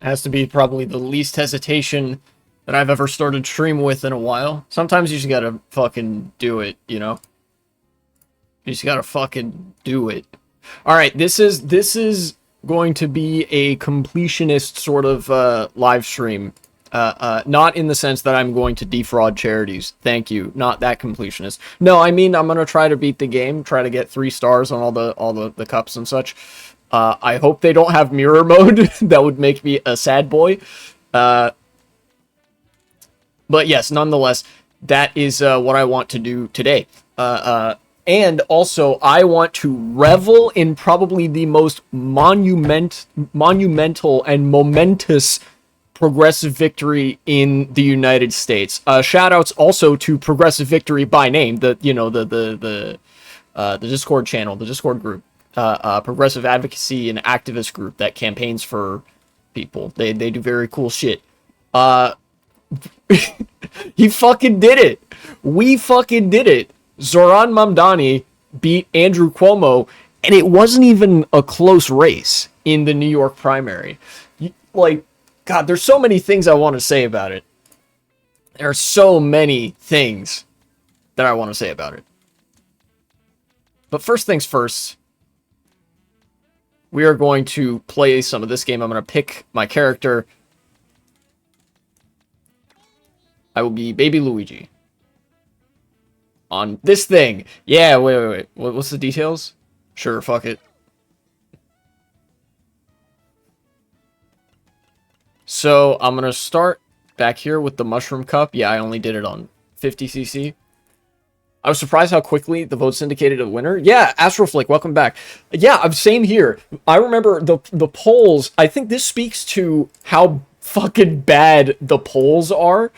Has to be probably the least hesitation that I've ever started stream with in a while. Sometimes you just gotta fucking do it, you know? You just gotta fucking do it. Alright, this is going to be a completionist sort of live stream. Not in the sense that I'm going to defraud charities. Thank you. Not that completionist. No, I mean I'm gonna try to beat the game, try to get 3 stars on all the cups and such. I hope they don't have mirror mode. That would make me a sad boy. But yes, nonetheless, that is what I want to do today. And also, I want to revel in probably the most monumental and momentous progressive victory in the United States. Shout outs also to Progressive Victory by name, the Discord channel, the Discord group, progressive advocacy and activist group that campaigns for people. They do very cool shit. He fucking did it. We fucking did it. Zohran Mamdani beat Andrew Cuomo, and it wasn't even a close race in the New York primary. Like, God, there's so many things I want to say about it. There are so many things that I want to say about it. But first things first, we are going to play some of this game. I'm going to pick my character. I will be Baby Luigi. On this thing. Yeah, wait. What's the details? Sure, fuck it. So, I'm gonna start back here with the mushroom cup. Yeah, I only did it on 50cc. I was surprised how quickly the votes indicated a winner. Yeah, Astroflick, welcome back. Yeah, same here. I remember the polls. I think this speaks to how fucking bad the polls are.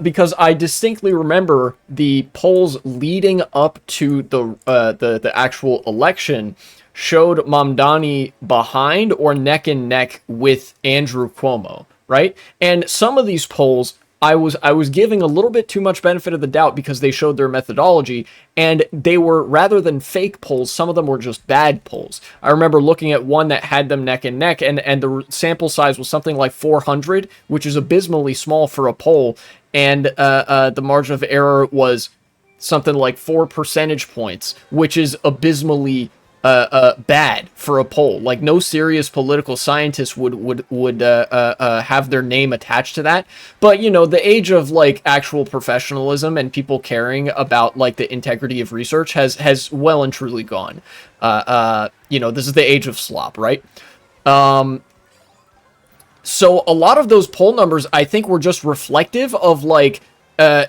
Because I distinctly remember the polls leading up to the actual election showed Mamdani behind or neck and neck with Andrew Cuomo, right? And some of these polls I was giving a little bit too much benefit of the doubt because they showed their methodology, and they were, rather than fake polls, some of them were just bad polls. I remember looking at one that had them neck and neck, and the sample size was something like 400, which is abysmally small for a poll, and the margin of error was something like 4 percentage points, which is abysmally bad for a poll. Like, no serious political scientist would have their name attached to that. But, you know, the age of, like, actual professionalism and people caring about, like, the integrity of research has well and truly gone. You know, this is the age of slop, right? So a lot of those poll numbers, I think, were just reflective of, like,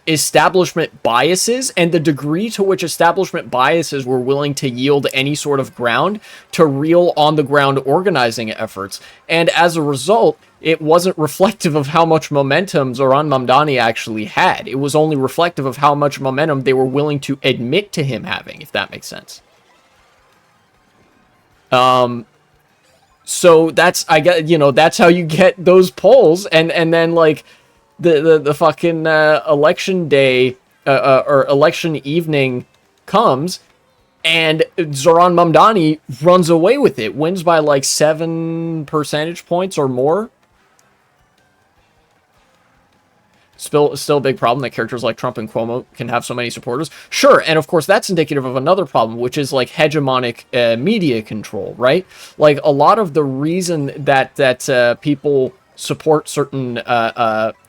establishment biases and the degree to which establishment biases were willing to yield any sort of ground to real on-the-ground organizing efforts. And as a result, it wasn't reflective of how much momentum Zohran Mamdani actually had. It was only reflective of how much momentum they were willing to admit to him having, if that makes sense. So that's, I get, you know, that's how you get those polls, and then, like, the fucking election day or election evening comes, and Zohran Mamdani runs away with it, wins by like 7 percentage points or more. Still a big problem that characters like Trump and Cuomo can have so many supporters. Sure, and of course that's indicative of another problem, which is like hegemonic media control, right? Like, a lot of the reason that people support certain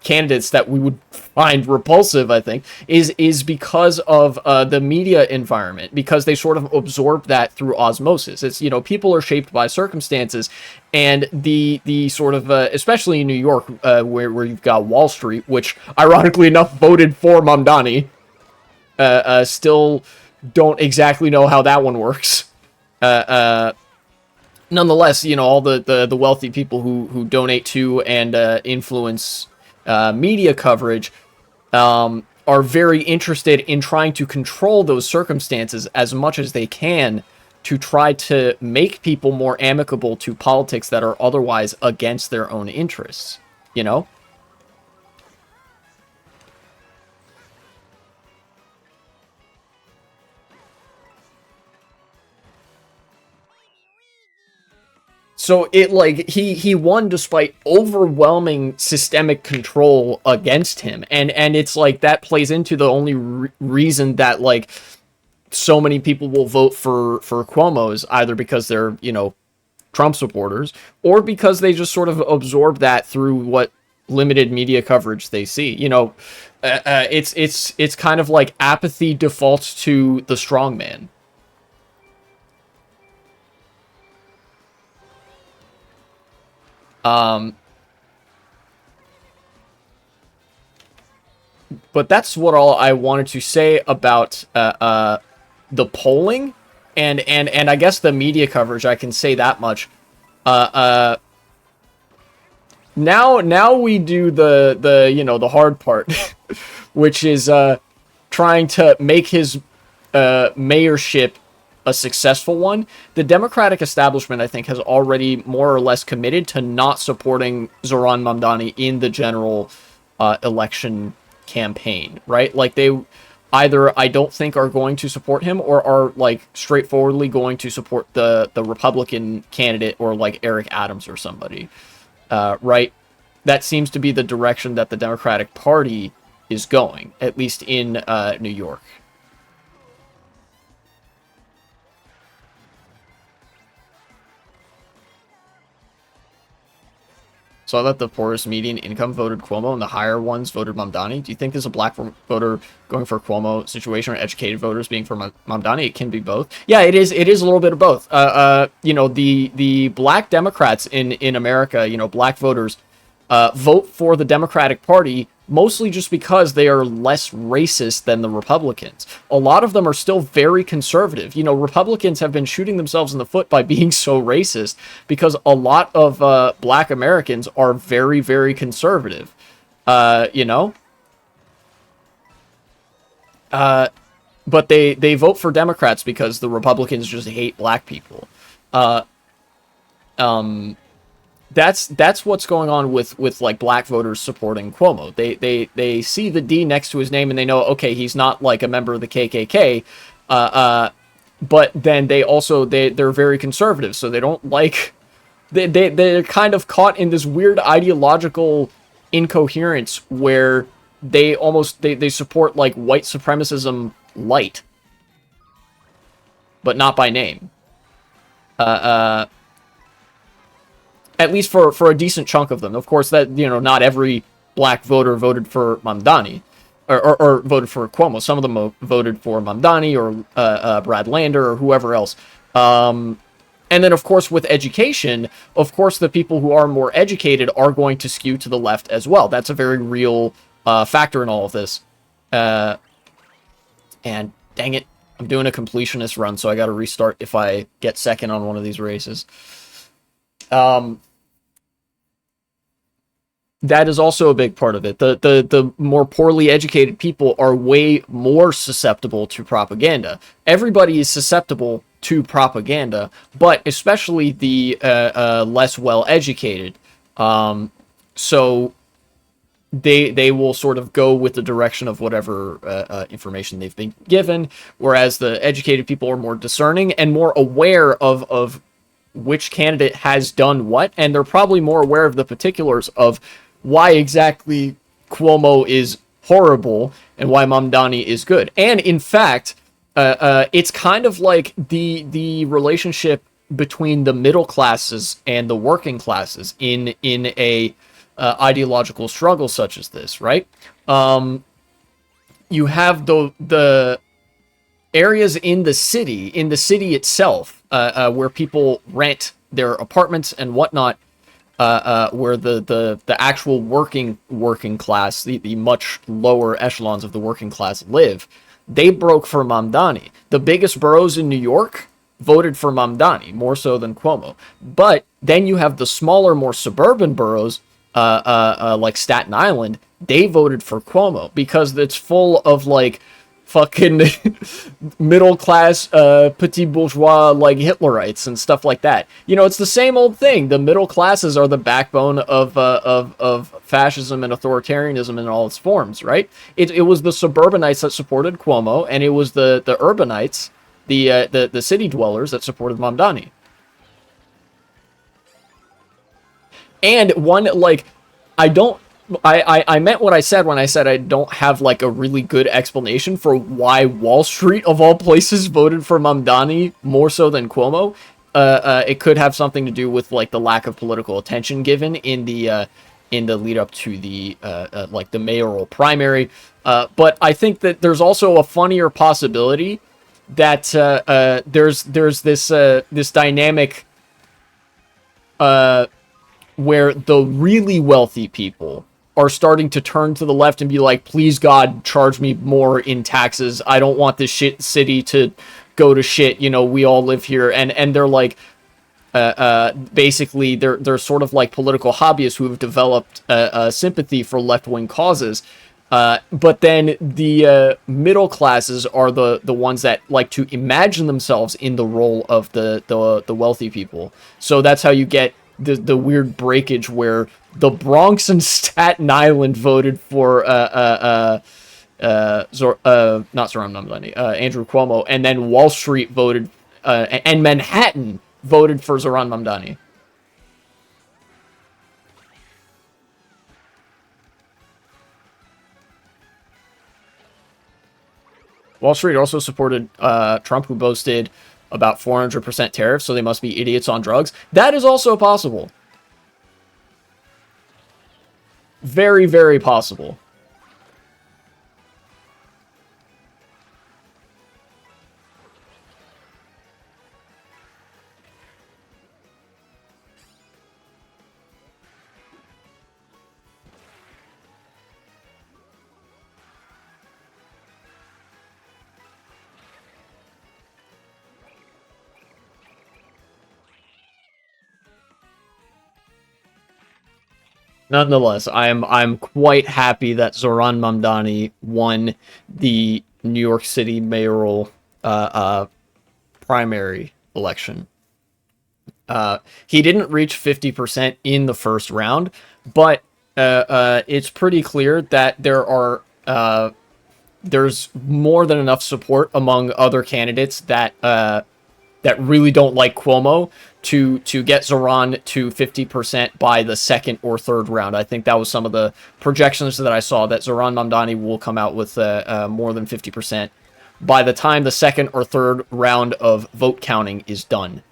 candidates that we would find repulsive, I think, is because of the media environment, because they sort of absorb that through osmosis. It's, you know, people are shaped by circumstances, and the sort of especially in New York, where you've got Wall Street, which ironically enough voted for Mamdani, still don't exactly know how that one works. Nonetheless, you know, all the wealthy people who donate to and influence media coverage are very interested in trying to control those circumstances as much as they can to try to make people more amicable to politics that are otherwise against their own interests, you know? So it like he won despite overwhelming systemic control against him, and it's like that plays into the only reason that like so many people will vote for Cuomo is either because they're, you know, Trump supporters, or because they just sort of absorb that through what limited media coverage they see. You know, it's kind of like apathy defaults to the strong man. But that's what all I wanted to say about the polling and I guess the media coverage. I can say that much. Uh, uh, now we do the you know, the hard part, which is trying to make his mayorship a successful one. The Democratic establishment, I think, has already more or less committed to not supporting Zohran Mamdani in the general election campaign, right? Like they either, I don't think, are going to support him, or are like straightforwardly going to support the Republican candidate, or like Eric Adams or somebody, right? That seems to be the direction that the Democratic Party is going, at least in New York. Saw that the poorest median income voted Cuomo and the higher ones voted Mamdani. Do you think there's a black voter going for Cuomo situation, or educated voters being for Mamdani? It can be both. Yeah, it is. It is a little bit of both. You know, the black Democrats in America, you know, black voters, vote for the Democratic Party mostly just because they are less racist than the Republicans. A lot of them are still very conservative. You know, Republicans have been shooting themselves in the foot by being so racist, because a lot of black Americans are very, very conservative. You know? But they vote for Democrats because the Republicans just hate black people. Uh, um, that's what's going on with like black voters supporting Cuomo. They see the D next to his name and they know, okay, he's not like a member of the KKK. But then they're very conservative, so they don't like, they're kind of caught in this weird ideological incoherence where they support like white supremacism light, but not by name. Uh, uh, at least for a decent chunk of them. Of course, that, you know, not every black voter voted for Mamdani, or voted for Cuomo. Some of them voted for Mamdani, or Brad Lander, or whoever else. And then, of course, with education, of course, the people who are more educated are going to skew to the left as well. That's a very real factor in all of this. And dang it, I'm doing a completionist run, so I got to restart if I get second on one of these races. That is also a big part of it. The more poorly educated people are way more susceptible to propaganda. Everybody is susceptible to propaganda, but especially the less well educated. So they will sort of go with the direction of whatever information they've been given, whereas the educated people are more discerning and more aware of which candidate has done what, and they're probably more aware of the particulars of why exactly Cuomo is horrible and why Mamdani is good. And in fact, it's kind of like the relationship between the middle classes and the working classes in a ideological struggle such as this, right? You have the areas in the city itself, where people rent their apartments and whatnot, where the actual working class, the much lower echelons of the working class live. They broke for Mamdani. The biggest boroughs in New York voted for Mamdani, more so than Cuomo. But then you have the smaller, more suburban boroughs, like Staten Island. They voted for Cuomo because it's full of like fucking middle class, petit bourgeois, like Hitlerites and stuff like that. You know, it's the same old thing. The middle classes are the backbone of fascism and authoritarianism in all its forms, right? It was the suburbanites that supported Cuomo, and it was the urbanites, the city dwellers that supported Mamdani. And one, like, I don't, I meant what I said when I said I don't have, like, a really good explanation for why Wall Street, of all places, voted for Mamdani more so than Cuomo. It could have something to do with, like, the lack of political attention given in the lead up to the, like, the mayoral primary. But I think that there's also a funnier possibility that there's this dynamic where the really wealthy people are starting to turn to the left and be like, please God, charge me more in taxes. I don't want this shit city to go to shit. You know, we all live here. And they're like, basically they're sort of like political hobbyists who have developed sympathy for left-wing causes. But then the middle classes are the ones that like to imagine themselves in the role of the wealthy people. So that's how you get the weird breakage where the Bronx and Staten Island voted for not Zohran Mamdani, Andrew Cuomo, and then Wall Street voted and Manhattan voted for Zohran Mamdani. Wall Street also supported Trump, who boasted about 400% tariffs, so they must be idiots on drugs. That is also possible. Very, very possible. Nonetheless, I'm quite happy that Zohran Mamdani won the New York City mayoral primary election. He didn't reach 50% in the first round, but it's pretty clear that there's more than enough support among other candidates that that really don't like Cuomo to get Zohran to 50% by the second or third round. I think that was some of the projections that I saw, that Zohran Mamdani will come out with more than 50% by the time the second or third round of vote counting is done.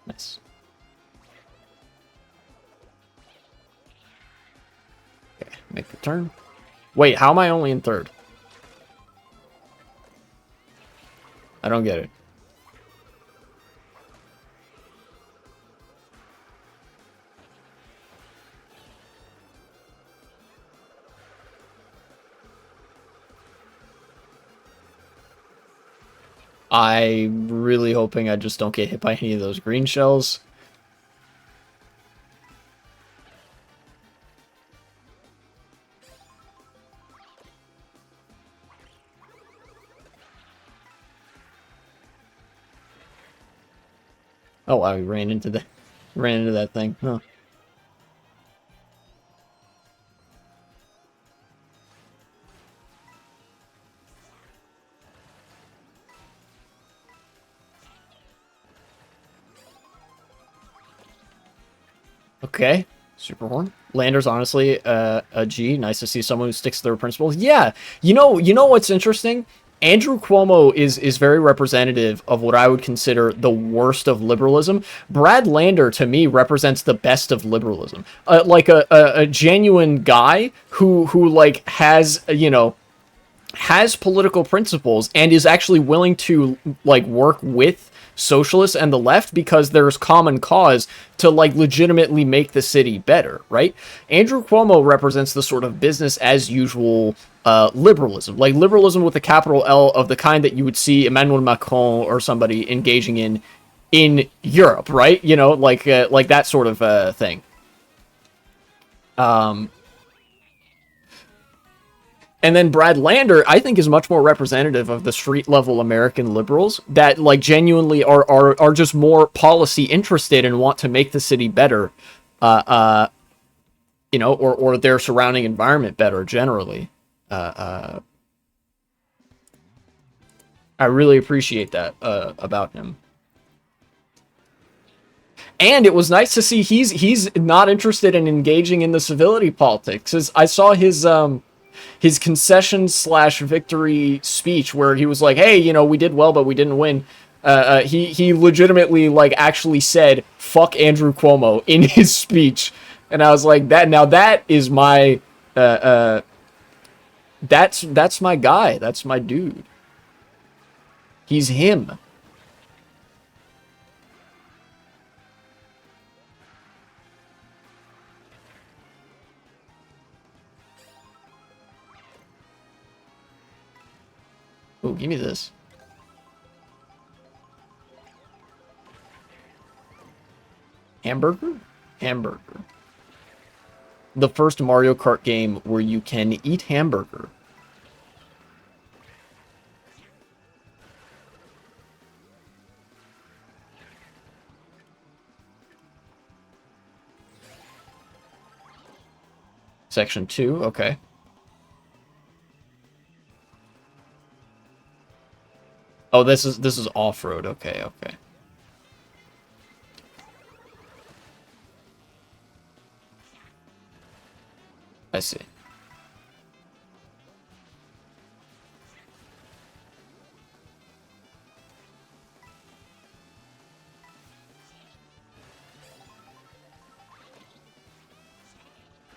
Nice. Okay, make the turn. Wait, how am I only in third? I don't get it. I'm really hoping I just don't get hit by any of those green shells. Oh, I ran into that thing. Huh. Okay, super horn. Lander's honestly a G. Nice to see someone who sticks to their principles. Yeah, you know what's interesting? Andrew Cuomo is very representative of what I would consider the worst of liberalism. Brad Lander, to me, represents the best of liberalism. Like a genuine guy who like has, has political principles and is actually willing to like work with socialists and the left because there's common cause to like legitimately make the city better, right? Andrew Cuomo represents the sort of business as usual liberalism, like liberalism with a capital L, of the kind that you would see Emmanuel Macron or somebody engaging in Europe, right? Like that sort of thing. Um, and then Brad Lander, I think, is much more representative of the street level American liberals that like genuinely are just more policy interested and want to make the city better, uh, uh, or their surrounding environment better generally. I really appreciate that about him. And it was nice to see he's not interested in engaging in the civility politics. I saw his concession slash victory speech where he was like, "Hey, we did well, but we didn't win." He legitimately like actually said "fuck Andrew Cuomo" in his speech, and I was like, "That now that is my that's my guy. That's my dude. He's him." Oh, give me this. Hamburger? Hamburger. The first Mario Kart game where you can eat hamburger. Section 2, okay. Oh, this is off-road. Okay, okay. I see.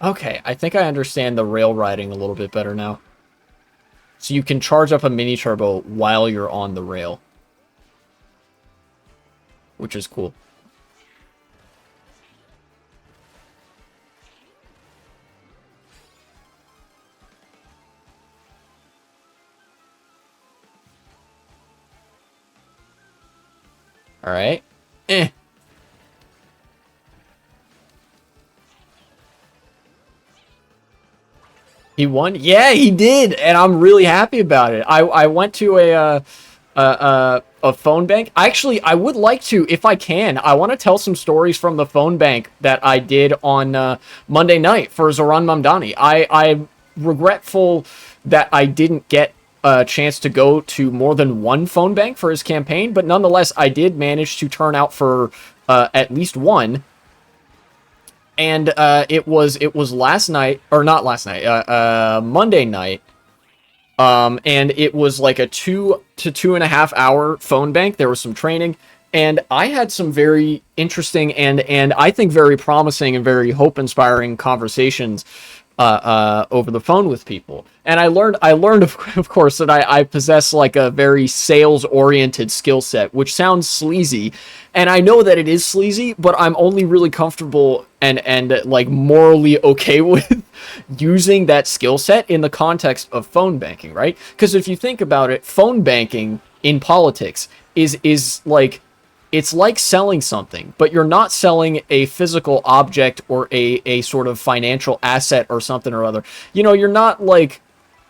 Okay, I think I understand the rail riding a little bit better now. So you can charge up a mini turbo while you're on the rail, which is cool. All right. Eh. He won? Yeah, he did, and I'm really happy about it. I went to a phone bank. Actually, I would like to, if I can. I want to tell some stories from the phone bank that I did on Monday night for Zohran Mamdani. I'm regretful that I didn't get a chance to go to more than one phone bank for his campaign, but nonetheless, I did manage to turn out for at least one. And it was last night, or not last night, Monday night. And it was like a 2 to 2.5 hour phone bank. There was some training, and I had some very interesting and I think very promising and very hope inspiring conversations over the phone with people. And I learned of course that I possess like a very sales oriented skill set, which sounds sleazy, and I know that it is sleazy, but I'm only really comfortable and like morally okay with using that skill set in the context of phone banking, right? Because if you think about it, phone banking in politics is like, it's like selling something, but you're not selling a physical object or a sort of financial asset or something or other. You're not like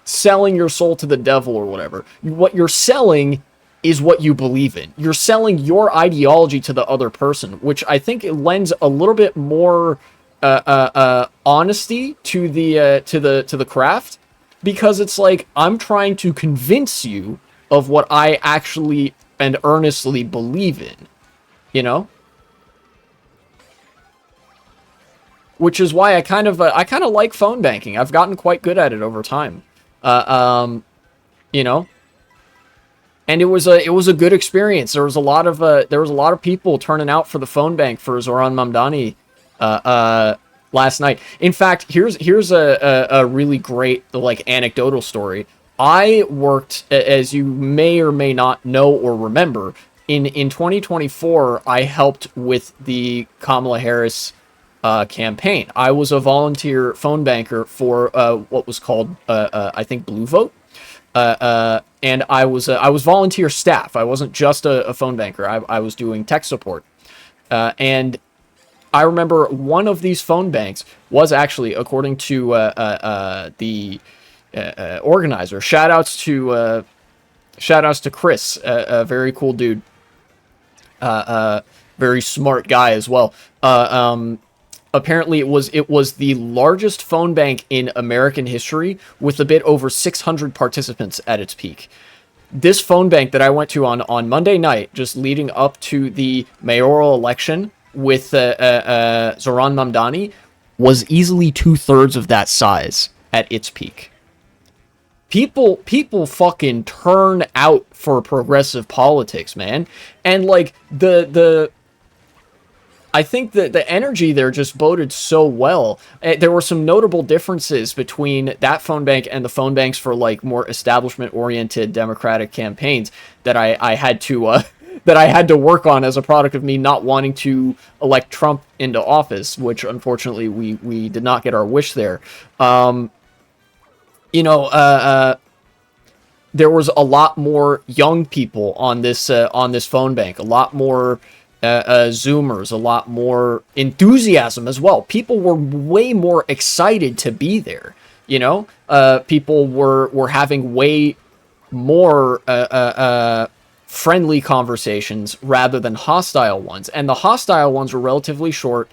selling your soul to the devil or whatever. What you're selling is what you believe in. You're selling your ideology to the other person, which I think it lends a little bit more honesty to the craft, because it's like I'm trying to convince you of what I actually and earnestly believe in, you know? Which is why I kind of like phone banking. I've gotten quite good at it over time. You know, and it was a good experience. There was a lot of people turning out for the phone bank for Zohran Mamdani last night. In fact, here's a really great like anecdotal story. I worked, as you may or may not know or remember, in 2024, I helped with the Kamala Harris campaign. I was a volunteer phone banker for what was called, I think, Blue Vote. And I was volunteer staff. I wasn't just a phone banker. I was doing tech support. And I remember one of these phone banks was actually, according to the organizer. Shout outs to Chris, a very cool dude, very smart guy as well. Apparently, it was the largest phone bank in American history, with a bit over 600 participants at its peak. This phone bank that I went to on Monday night, just leading up to the mayoral election with Zohran Mamdani, was easily 2/3 of that size at its peak. People fucking turn out for progressive politics, man. And like the I think that the energy there just boded so well. There were some notable differences between that phone bank and the phone banks for like more establishment-oriented Democratic campaigns that I had to that I had to work on as a product of me not wanting to elect Trump into office, which unfortunately we did not get our wish there. You know, there was a lot more young people on this phone bank, a lot more Zoomers, a lot more enthusiasm as well. People were way more excited to be there. You know, people were having way more friendly conversations rather than hostile ones, and the hostile ones were relatively short,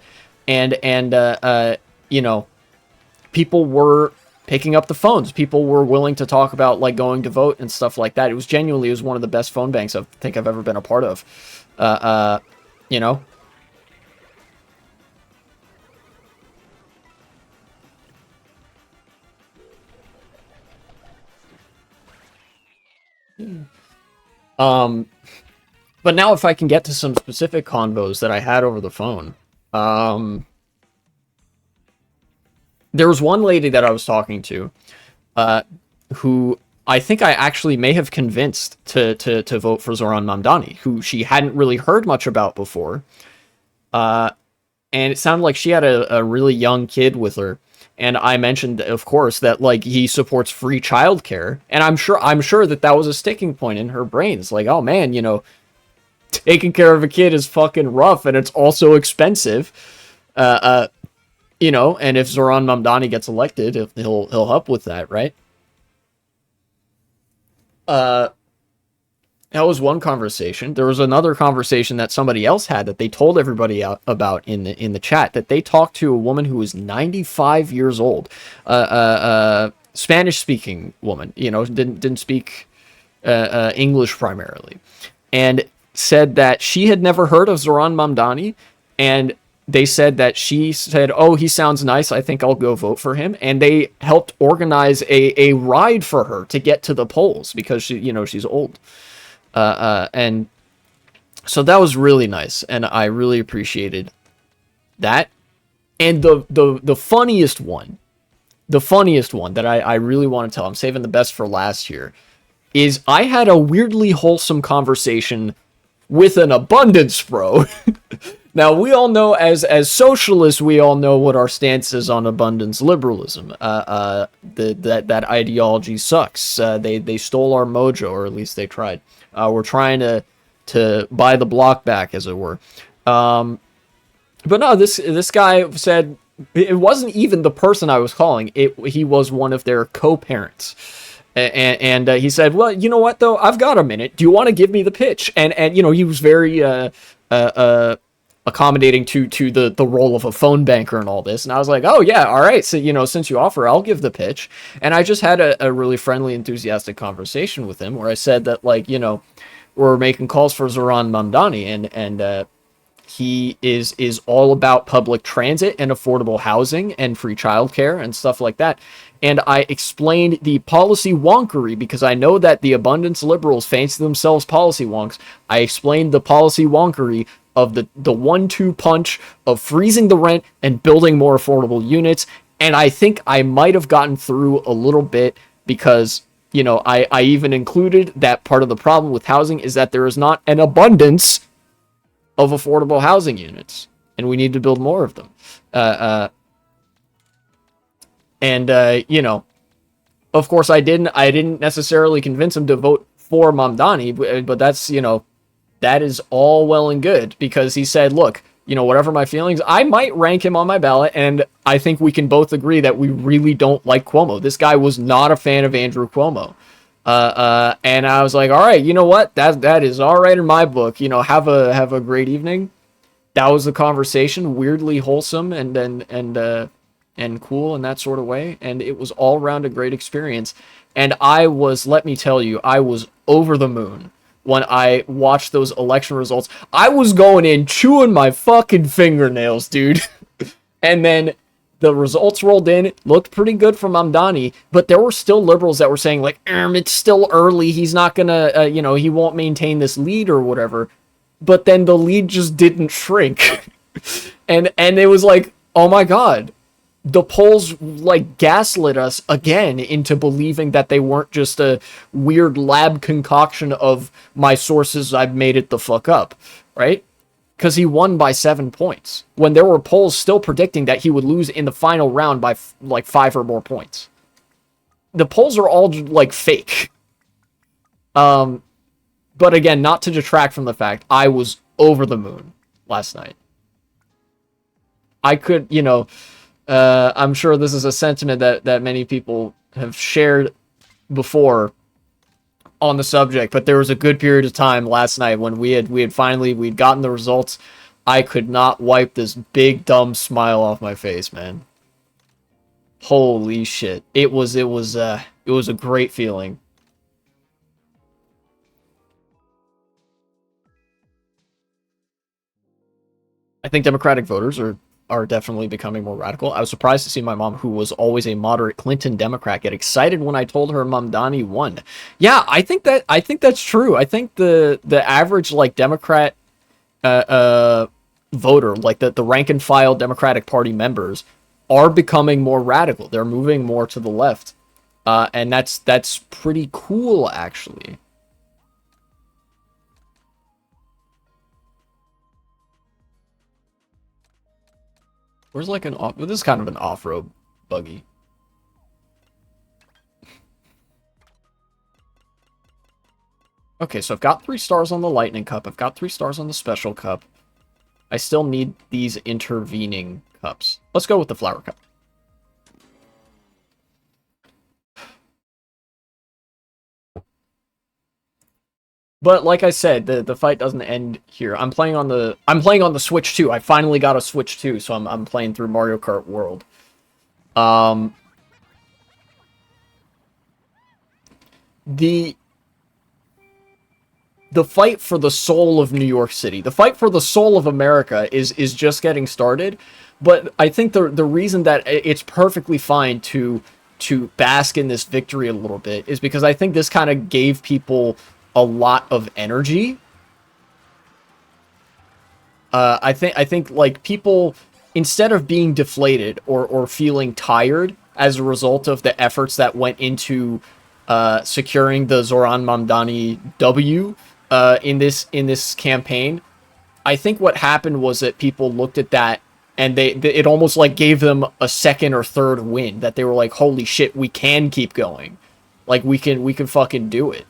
and you know, people were picking up the phones. People were willing to talk about like going to vote and stuff like that. It was one of the best phone banks I think I've ever been a part of. You know. But now if I can get to some specific convos that I had over the phone. There was one lady that I was talking to, who I think I actually may have convinced to vote for Zohran Mamdani, who she hadn't really heard much about before. And it sounded like she had a really young kid with her. And I mentioned, of course, that like he supports free childcare, and I'm sure that was a sticking point in her brain. It's like, oh man, you know, taking care of a kid is fucking rough, and it's also expensive. You know, and if Zohran Mamdani gets elected, he'll help with that, right? That was one conversation. There was another conversation that somebody else had that they told everybody about in the chat, that they talked to a woman who was 95 years old, Spanish speaking woman, you know, didn't speak English primarily, and said that she had never heard of Zohran Mamdani, and they said that she said, oh, he sounds nice, I think I'll go vote for him. And they helped organize a ride for her to get to the polls because she's old. And so that was really nice. And I really appreciated that. And the funniest one that I really want to tell, I'm saving the best for last here, is I had a weirdly wholesome conversation with an abundance bro. Now, we all know, as socialists, we all know what our stance is on abundance liberalism. That ideology sucks. They stole our mojo, or at least they tried. We're trying to buy the block back, as it were. But no, this guy said it wasn't even the person I was calling. He was one of their co-parents. And he said, well, you know what, though? I've got a minute. Do you want to give me the pitch? And you know, he was very accommodating to the role of a phone banker and all this. And I was like, oh yeah, all right. So, you know, since you offer, I'll give the pitch. And I just had a really friendly, enthusiastic conversation with him where I said that, like, you know, we're making calls for Zohran Mamdani, and he is all about public transit and affordable housing and free childcare and stuff like that. And I explained the policy wonkery, because I know that the abundance liberals fancy themselves policy wonks. I explained the policy wonkery of the 1-2 punch of freezing the rent and building more affordable units. And I think I might have gotten through a little bit, because, you know, I even included that part of the problem with housing is that there is not an abundance of affordable housing units, and we need to build more of them. You know, of course I didn't necessarily convince him to vote for Mamdani, but that's, you know, that is all well and good, because he said, look, whatever my feelings, I might rank him on my ballot, and I think we can both agree that we really don't like Cuomo. This guy was not a fan of Andrew Cuomo. And I was like, all right, you know what? That is all right in my book. Have a great evening. That was the conversation, weirdly wholesome and cool in that sort of way, and it was all around a great experience. And let me tell you, I was over the moon when I watched those election results. I was going in chewing my fucking fingernails, dude. And then the results rolled in, looked pretty good for Mamdani, but there were still liberals that were saying, like, it's still early, he's not gonna, he won't maintain this lead or whatever. But then the lead just didn't shrink. and it was like, oh my god. The polls, like, gaslit us again into believing that they weren't just a weird lab concoction of my sources, I've made it the fuck up, right? Because he won by 7 points, when there were polls still predicting that he would lose in the final round by, like, 5 or more points. The polls are all, like, fake. But again, not to detract from the fact, I was over the moon last night. I could, I'm sure this is a sentiment that many people have shared before on the subject, but there was a good period of time last night when we'd gotten the results. I could not wipe this big dumb smile off my face, man. Holy shit. It was a great feeling. I think Democratic voters are definitely becoming more radical. I was surprised to see my mom, who was always a moderate Clinton Democrat, get excited when I told her Mamdani won. Yeah, I think that's true. I think the average, like, Democrat voter, like the rank and file Democratic Party members, are becoming more radical. They're moving more to the left. And that's pretty cool, actually. Where's, like, this is kind of an off-road buggy. Okay, so I've got 3 stars on the Lightning Cup. I've got 3 stars on the Special Cup. I still need these intervening cups. Let's go with the Flower Cup. But like I said, the fight doesn't end here. I'm playing on the Switch 2. I finally got a Switch 2, so I'm playing through Mario Kart World. The fight for the soul of New York City, the fight for the soul of America is just getting started. But I think the reason that it's perfectly fine to bask in this victory a little bit is because I think this kind of gave people a lot of energy. I think like people, instead of being deflated or feeling tired as a result of the efforts that went into securing the Zohran Mamdani W in this campaign, I think what happened was that people looked at that and it almost like gave them a second or third win, that they were like, holy shit, we can keep going, like we can fucking do it.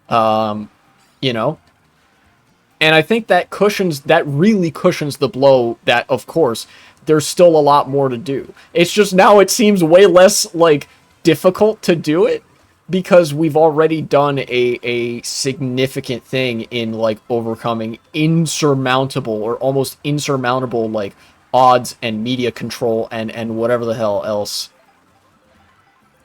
And I think that really cushions the blow that, of course, there's still a lot more to do. It's just now it seems way less, like, difficult to do it because we've already done a significant thing in, like, overcoming insurmountable or almost insurmountable, like, odds and media control and whatever the hell else.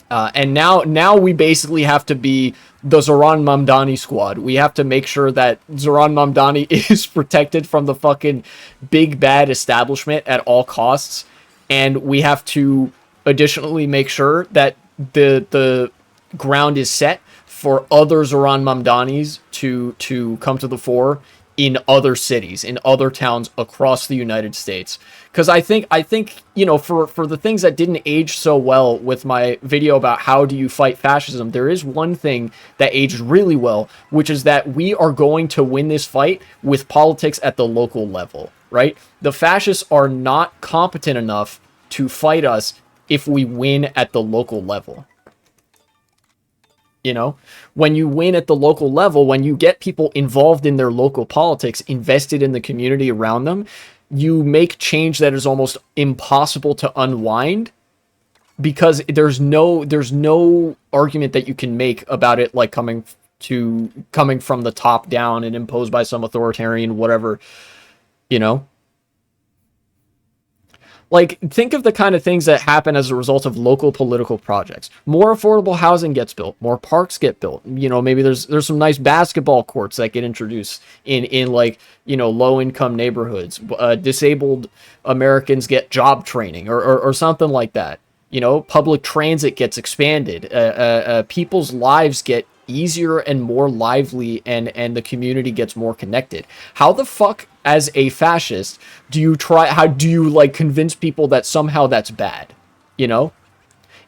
And now we basically have to be the Zohran Mamdani squad. We have to make sure that Zohran Mamdani is protected from the fucking big bad establishment at all costs. And we have to additionally make sure that the ground is set for other Zohran Mamdanis to come to the fore in other cities, in other towns across the United States. Because I think for the things that didn't age so well with my video about how do you fight fascism, there is one thing that aged really well, which is that we are going to win this fight with politics at the local level, right? The fascists are not competent enough to fight us if we win at the local level. When you win at the local level, when you get people involved in their local politics, invested in the community around them, you make change that is almost impossible to unwind, because there's no argument that you can make about it, like coming from the top down and imposed by some authoritarian whatever, you know. Like, think of the kind of things that happen as a result of local political projects. More affordable housing gets built, more parks get built. You know, maybe there's some nice basketball courts that get introduced in like, you know, low income neighborhoods. Disabled Americans get job training, or something like that. You know, public transit gets expanded. People's lives get easier and more lively, and the community gets more connected. How the fuck, as a fascist, how do you like convince people that somehow that's bad? You know?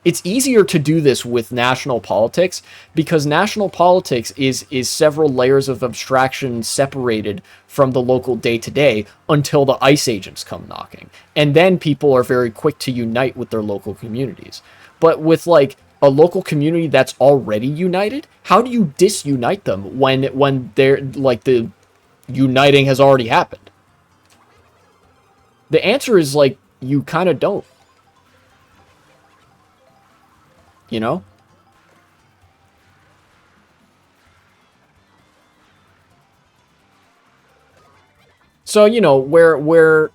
It's easier to do this with national politics, because national politics is several layers of abstraction separated from the local day-to-day until the ICE agents come knocking. And then people are very quick to unite with their local communities. But with like a local community that's already united, how do you disunite them when they're like the uniting has already happened? The answer is like, you kind of don't. You know? So, you know, where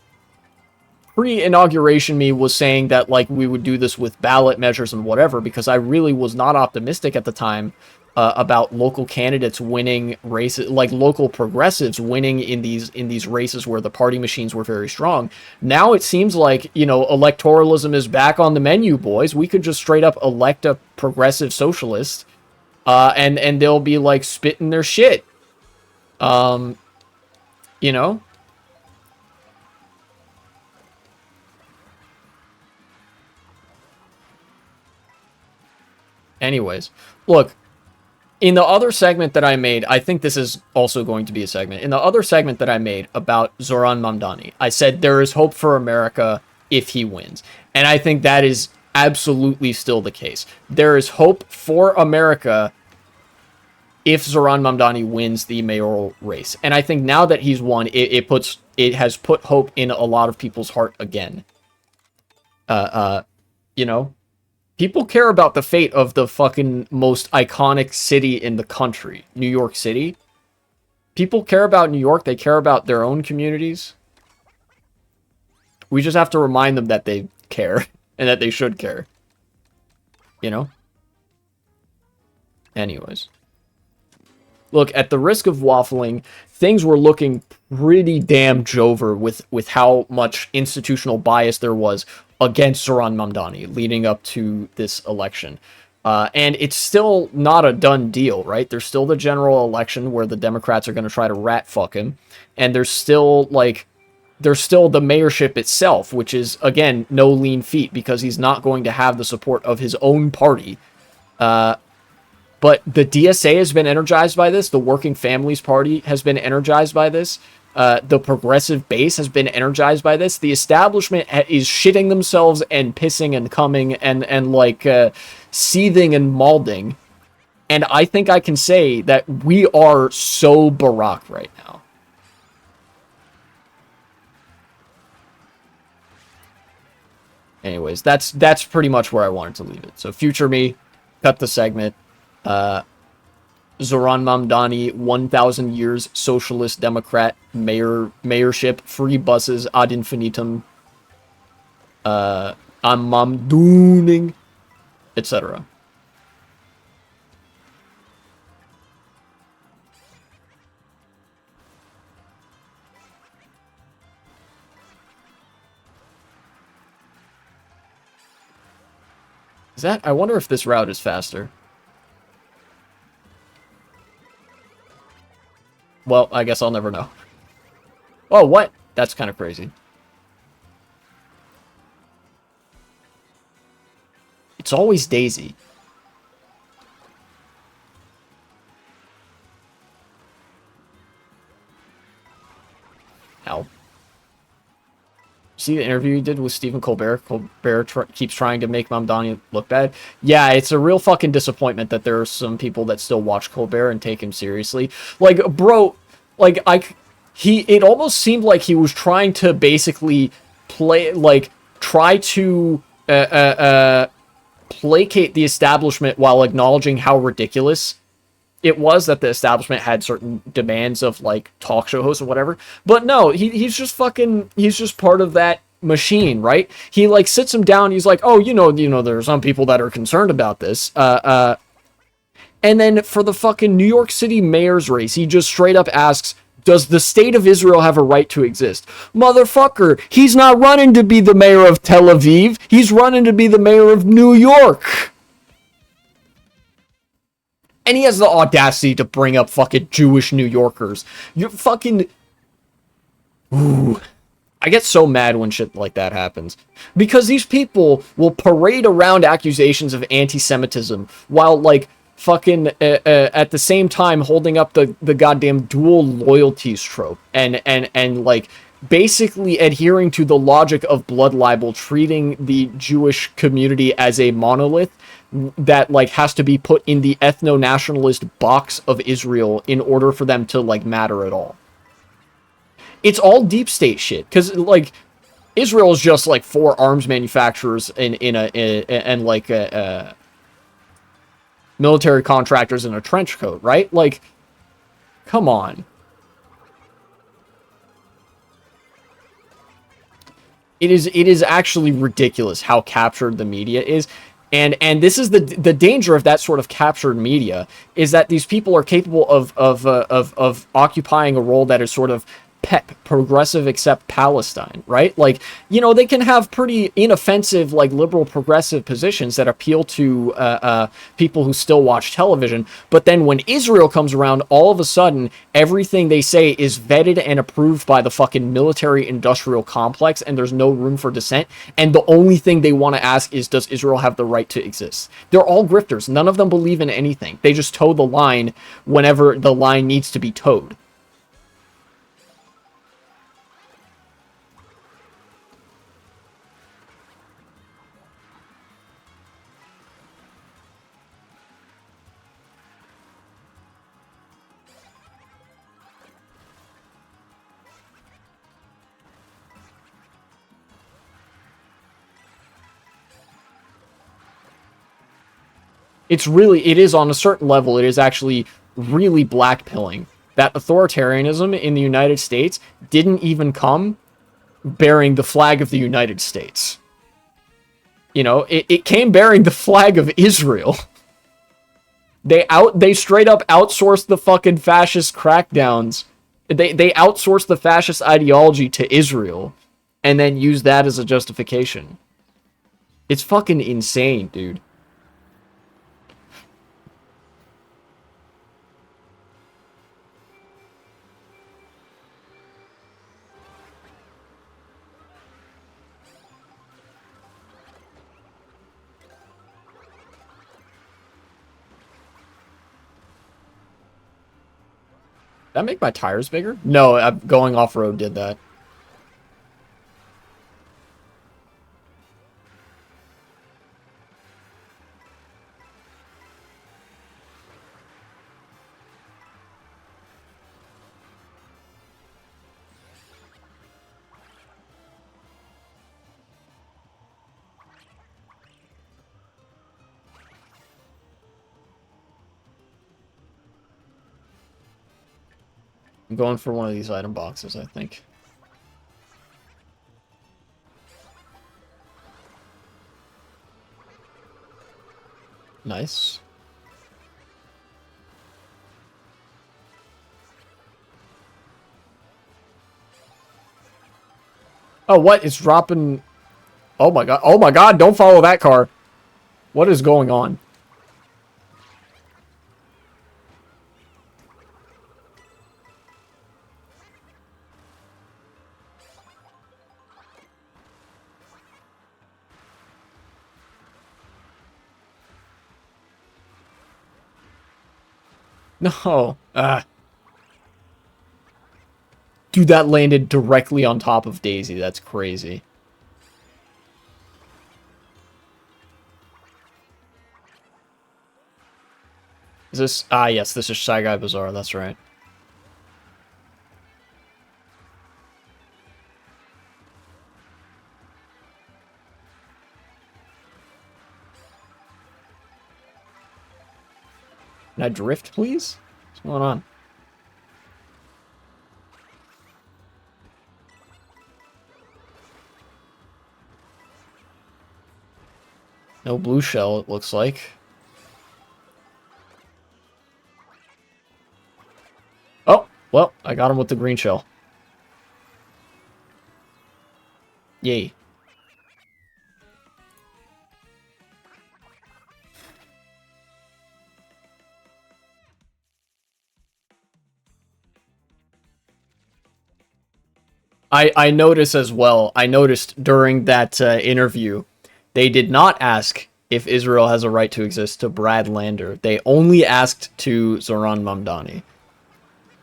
pre-inauguration me was saying that like we would do this with ballot measures and whatever, because I really was not optimistic at the time about local candidates winning races, like local progressives winning in these races where the party machines were very strong. Now it seems like, you know, electoralism is back on the menu, boys. We could just straight up elect a progressive socialist, and they'll be like spitting their shit. You know? Anyways, look, in the other segment that I made, I think this is also going to be a segment. In the other segment that I made about Zohran Mamdani, I said there is hope for America if he wins. And I think that is absolutely still the case. There is hope for America if Zohran Mamdani wins the mayoral race. And I think now that he's won, it has put hope in a lot of people's heart again. You know? People care about the fate of the fucking most iconic city in the country, New York City. People care about New York. They care about their own communities. We just have to remind them that they care and that they should care. You know? Anyways. Look, at the risk of waffling, things were looking pretty damn Jover with how much institutional bias there was against Zohran Mamdani leading up to this election. And it's still not a done deal, right? There's still the general election where the Democrats are going to try to rat fuck him. And there's still the mayorship itself, which is, again, no lean feat, because he's not going to have the support of his own party. But the DSA has been energized by this. The Working Families Party has been energized by this. The progressive base has been energized by this. The establishment is shitting themselves and pissing and coming and like seething and maulding. And I think I can say that we are so Barack right now. Anyways, that's pretty much where I wanted to leave it. So future me, cut the segment. Zohran Mamdani, 1,000 years socialist democrat mayorship, free buses ad infinitum. I'm Mamdooning, etc. I wonder if this route is faster. Well, I guess I'll never know. Oh, what? That's kind of crazy. It's always Daisy. How? See the interview he did with Stephen Colbert? Colbert keeps trying to make Mamdani look bad. Yeah, it's a real fucking disappointment that there are some people that still watch Colbert and take him seriously. Like, bro, like, it almost seemed like he was trying to basically try to placate the establishment while acknowledging how ridiculous it was that the establishment had certain demands of like talk show hosts or whatever. But no, he's just part of that machine, right? He like sits him down. He's like, oh, there are some people that are concerned about this. And then for the fucking New York City mayor's race, he just straight up asks, does the state of Israel have a right to exist? Motherfucker, he's not running to be the mayor of Tel Aviv. He's running to be the mayor of New York. And he has the audacity to bring up fucking Jewish New Yorkers. You're fucking... Ooh. I get so mad when shit like that happens. Because these people will parade around accusations of anti-Semitism while, like, fucking at the same time holding up the goddamn dual loyalties trope and like basically adhering to the logic of blood libel, treating the Jewish community as a monolith that like has to be put in the ethno-nationalist box of Israel in order for them to like matter at all. It's all deep state shit, because like Israel is just like 4 arms manufacturers and like military contractors in a trench coat, right? Like, come on. It is actually ridiculous how captured the media is. And this is the danger of that sort of captured media, is that these people are capable of occupying a role that is sort of progressive except Palestine, right? Like, they can have pretty inoffensive, like, liberal progressive positions that appeal to people who still watch television. But then when Israel comes around, all of a sudden, everything they say is vetted and approved by the fucking military industrial complex, and there's no room for dissent. And the only thing they want to ask is, does Israel have the right to exist? They're all grifters. None of them believe in anything. They just toe the line whenever the line needs to be towed. It is on a certain level, it is actually really blackpilling that authoritarianism in the United States didn't even come bearing the flag of the United States. It came bearing the flag of Israel. They straight up outsourced the fucking fascist crackdowns. They outsourced the fascist ideology to Israel and then used that as a justification. It's fucking insane, dude. Did that make my tires bigger? No, going off-road did that. I'm going for one of these item boxes, I think. Nice. Oh, what? It's dropping... Oh my god. Oh my god, don't follow that car. What is going on? No. Dude, that landed directly on top of Daisy. That's crazy. Is this... Ah, yes, this is Shy Guy Bazaar. That's right. Can I drift, please? What's going on? No blue shell, it looks like. Oh, well, I got him with the green shell. Yay. I noticed as well. I noticed during that interview, they did not ask if Israel has a right to exist to Brad Lander. They only asked to Zohran Mamdani.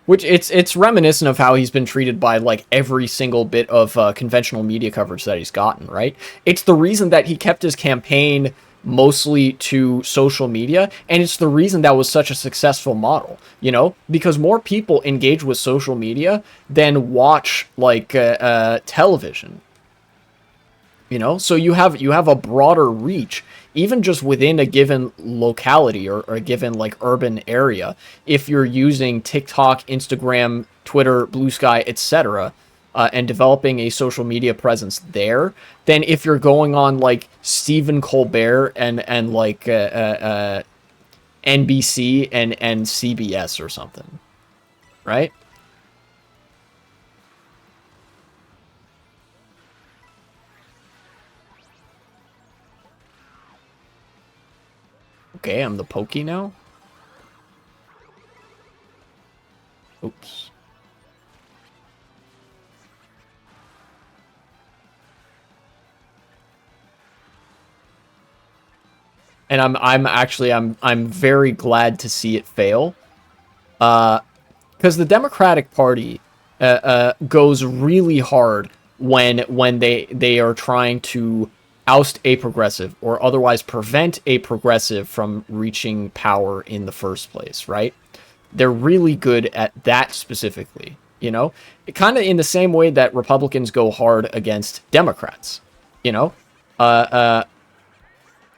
Which it's reminiscent of how he's been treated by like every single bit of conventional media coverage that he's gotten, right? It's the reason that he kept his campaign mostly to social media, and it's the reason that was such a successful model, you know, because more people engage with social media than watch like television, you know, so you have a broader reach even just within a given locality or a given like urban area if you're using TikTok, Instagram, Twitter, Blue Sky, etc. And developing a social media presence there than if you're going on like Stephen Colbert and like NBC and CBS or something, right? Okay, I'm the pokey now. Oops. And I'm very glad to see it fail. Because the Democratic Party goes really hard when they are trying to oust a progressive or otherwise prevent a progressive from reaching power in the first place, right? They're really good at that specifically, you know? Kind of in the same way that Republicans go hard against Democrats, you know? Uh, uh,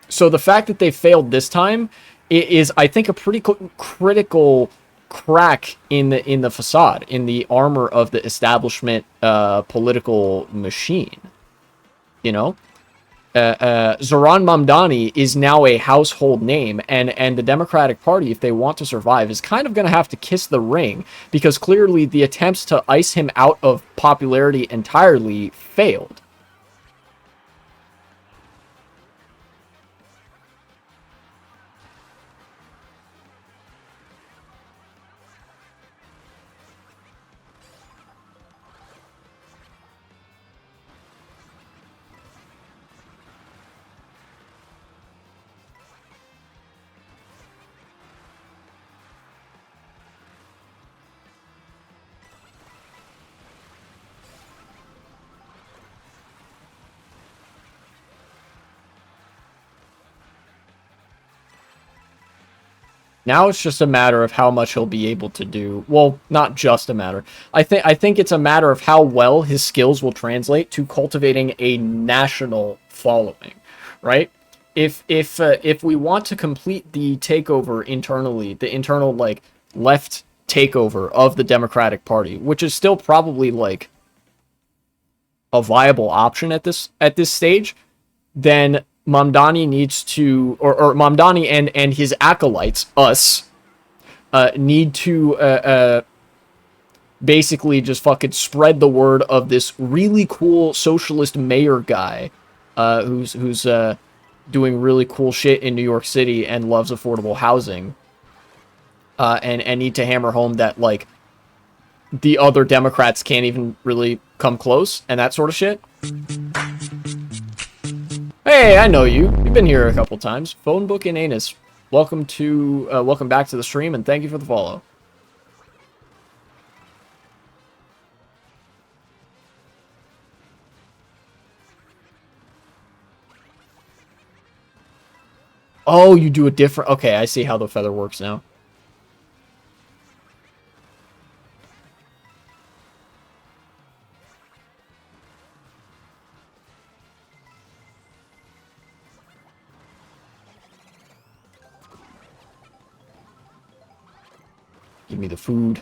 so the fact that they failed this time is, I think, a pretty critical crack in the facade, in the armor of the establishment political machine. You know, Zohran Mamdani is now a household name, and the Democratic Party, if they want to survive, is kind of going to have to kiss the ring because clearly the attempts to ice him out of popularity entirely failed. Now it's just a matter of how much he'll be able to do. Well, not just a matter. I think it's a matter of how well his skills will translate to cultivating a national following, right? If we want to complete the takeover internally, the internal like left takeover of the Democratic Party, which is still probably like a viable option at this stage, then Mamdani needs to, or Mamdani and his acolytes, us, need to basically just fucking spread the word of this really cool socialist mayor guy, who's doing really cool shit in New York City and loves affordable housing, and need to hammer home that like the other Democrats can't even really come close and that sort of shit. Hey, I know you. You've been here a couple times. Phone book and anus. Welcome back to the stream, and thank you for the follow. Oh, you do a different. Okay, I see how the feather works now. Give me the food.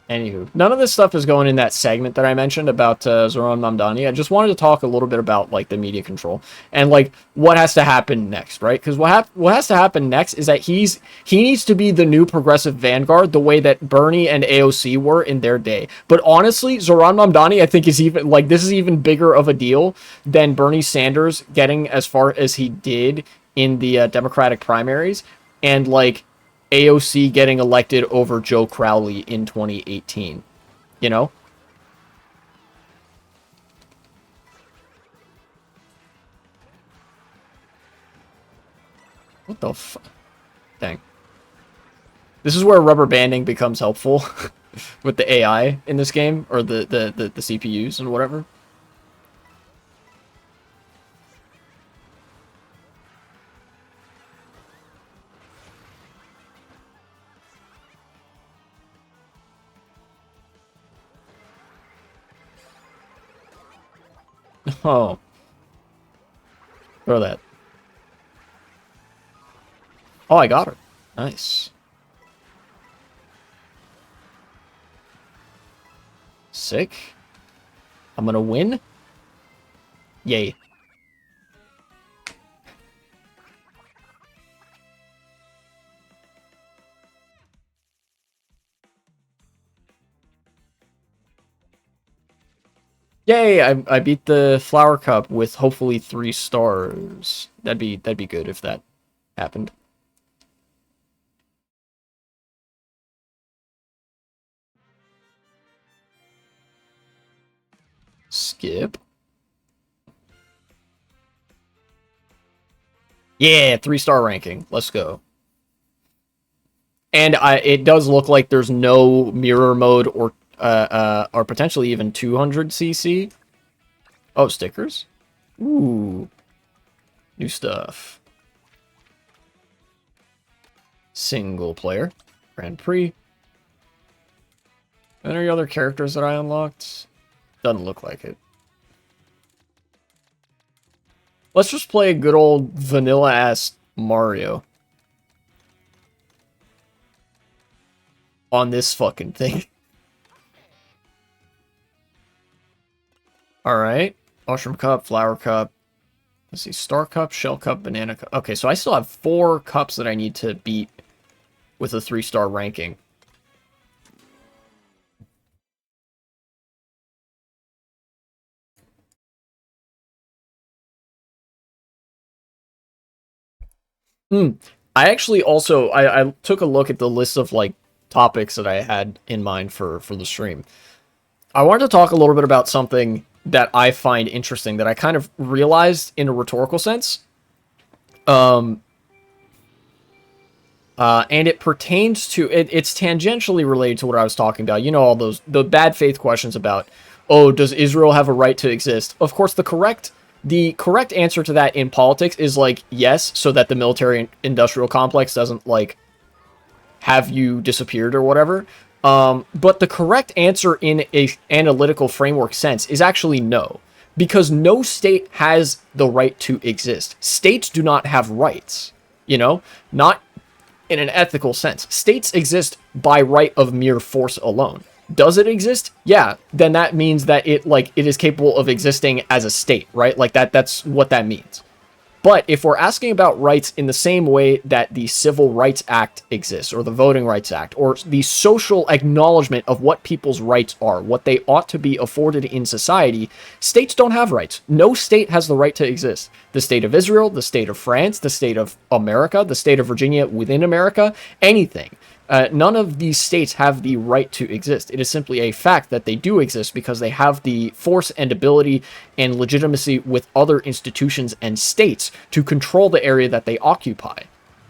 Anywho, none of this stuff is going in that segment that I mentioned about Zohran Mamdani. I just wanted to talk a little bit about like the media control and like what has to happen next, right? Because what has to happen next is that he needs to be the new progressive vanguard, the way that Bernie and AOC were in their day. But honestly, Zohran Mamdani, I think is even like this is even bigger of a deal than Bernie Sanders getting as far as he did in the Democratic primaries, and like AOC getting elected over Joe Crowley in 2018. You know? What the fuck? Dang. This is where rubber banding becomes helpful with the AI in this game, or the CPUs and whatever. Oh. Throw that. Oh, I got her. Nice. Sick. I'm gonna win. Yay. Yay, I beat the Flower Cup with hopefully 3 stars. That'd be good if that happened. Skip. Yeah, 3-star ranking. Let's go. And it does look like there's no mirror mode or potentially even 200cc. Oh, stickers. Ooh. New stuff. Single player. Grand Prix. Any other characters that I unlocked? Doesn't look like it. Let's just play a good old vanilla-ass Mario. On this fucking thing. Alright. Mushroom Cup, Flower Cup. Let's see. Star Cup, Shell Cup, Banana Cup. Okay, so I still have 4 cups that I need to beat with a 3-star ranking. I actually also I took a look at the list of like topics that I had in mind for the stream. I wanted to talk a little bit about something that I find interesting that I kind of realized in a rhetorical sense. And it pertains to it's tangentially related to what I was talking about. You know, all the bad faith questions about, oh, does Israel have a right to exist? Of course, the correct answer to that in politics is like yes, so that the military industrial complex doesn't like have you disappeared or whatever. But the correct answer in a analytical framework sense is actually no, because no state has the right to exist. States do not have rights, you know, not in an ethical sense. States exist by right of mere force alone. Does it exist? Yeah, then that means that it is capable of existing as a state, right? Like that's what that means. But if we're asking about rights in the same way that the Civil Rights Act exists, or the Voting Rights Act, or the social acknowledgement of what people's rights are, what they ought to be afforded in society, states don't have rights. No state has the right to exist. The state of Israel, the state of France, the state of America, the state of Virginia within America, anything. None of these states have the right to exist. It is simply a fact that they do exist because they have the force and ability and legitimacy with other institutions and states to control the area that they occupy.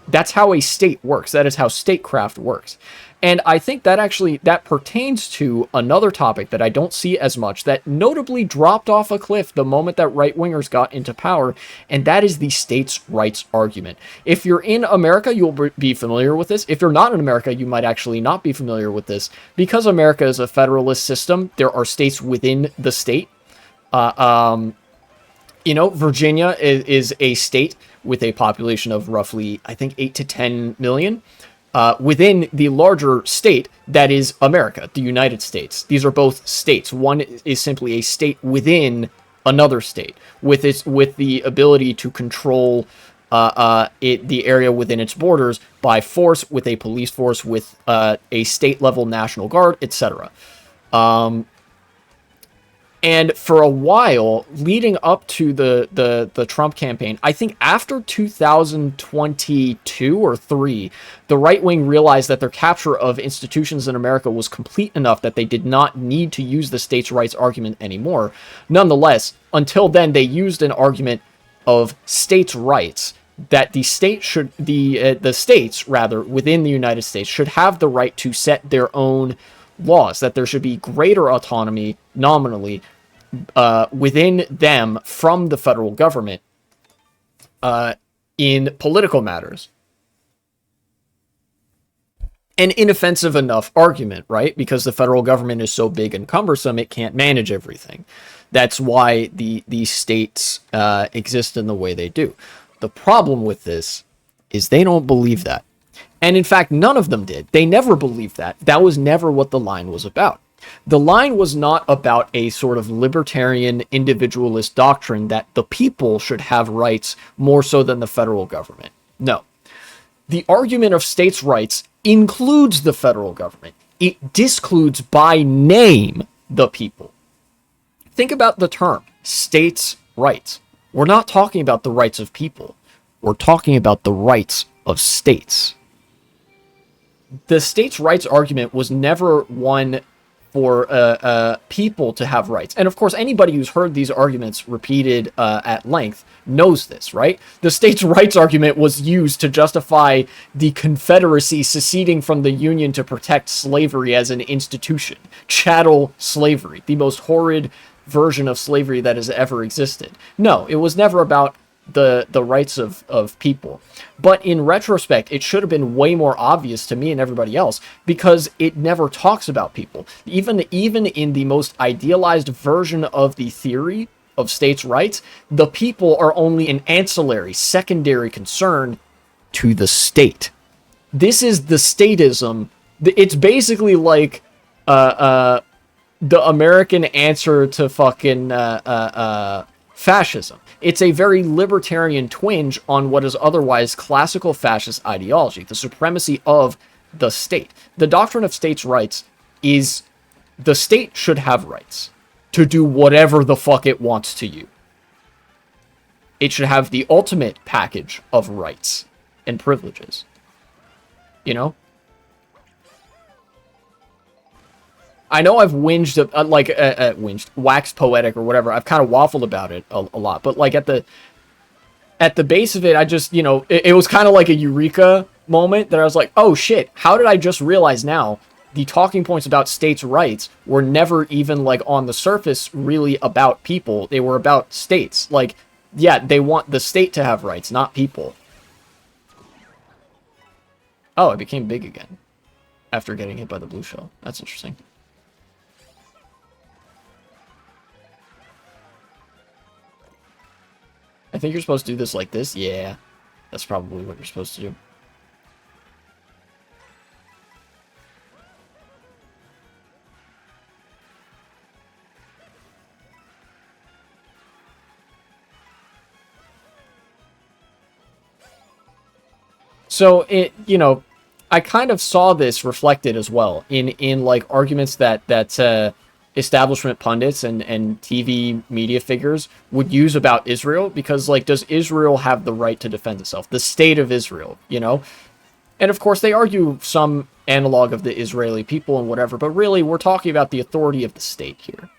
That's how a state works. That is how statecraft works. And I think that actually that pertains to another topic that I don't see as much, that notably dropped off a cliff the moment that right-wingers got into power, and that is the states' rights argument. If you're in America, you'll be familiar with this. If you're not in America, you might actually not be familiar with this. Because America is a federalist system, there are states within the state. Virginia is a state with a population of roughly, I think, 8 to 10 million. Within the larger state that is America, the United States. These are both states. One is simply a state within another state with the ability to control the area within its borders by force, with a police force, with a state level National Guard, etc. And for a while, leading up to the Trump campaign, I think after 2022 or 3, the right wing realized that their capture of institutions in America was complete enough that they did not need to use the states' rights argument anymore. Nonetheless, until then, they used an argument of states' rights, that the states rather within the United States should have the right to set their own laws, that there should be greater autonomy nominally within them from the federal government in political matters. An inoffensive enough argument, right? Because the federal government is so big and cumbersome, it can't manage everything. That's why the states exist in the way they do. The problem with this is they don't believe that. And in fact, none of them did. They never believed that. That was never what the line was about. The line was not about a sort of libertarian individualist doctrine that the people should have rights more so than the federal government. No. The argument of states' rights includes the federal government. It discludes by name the people. Think about the term states' rights. We're not talking about the rights of people. We're talking about the rights of states. The states' rights argument was never one for people to have rights. And of course, anybody who's heard these arguments repeated at length knows this, right? The states' rights argument was used to justify the Confederacy seceding from the Union to protect slavery as an institution. Chattel slavery, the most horrid version of slavery that has ever existed. No, it was never about the rights of people. But in retrospect, it should have been way more obvious to me and everybody else, because it never talks about people. Even in the most idealized version of the theory of states' rights, the people are only an ancillary, secondary concern to the state. This is the statism. It's basically like the American answer to fucking fascism. It's a very libertarian twinge on what is otherwise classical fascist ideology, the supremacy of the state. The doctrine of states' rights is the state should have rights to do whatever the fuck it wants to you. It should have the ultimate package of rights and privileges. You know? I know I've waxed poetic or whatever. I've kind of waffled about it a lot, but like at the base of it, I just, it was kind of like a eureka moment that I was like, oh shit, how did I just realize now the talking points about states' rights were never even like on the surface really about people. They were about states. Like, yeah, they want the state to have rights, not people. Oh, I became big again after getting hit by the blue shell. That's interesting. I think you're supposed to do this like this. Yeah, that's probably what you're supposed to do. So I kind of saw this reflected as well in like arguments that establishment pundits and TV media figures would use about Israel, because like, does Israel have the right to defend itself? The state of Israel, And of course they argue some analog of the Israeli people and whatever, but really we're talking about the authority of the state here,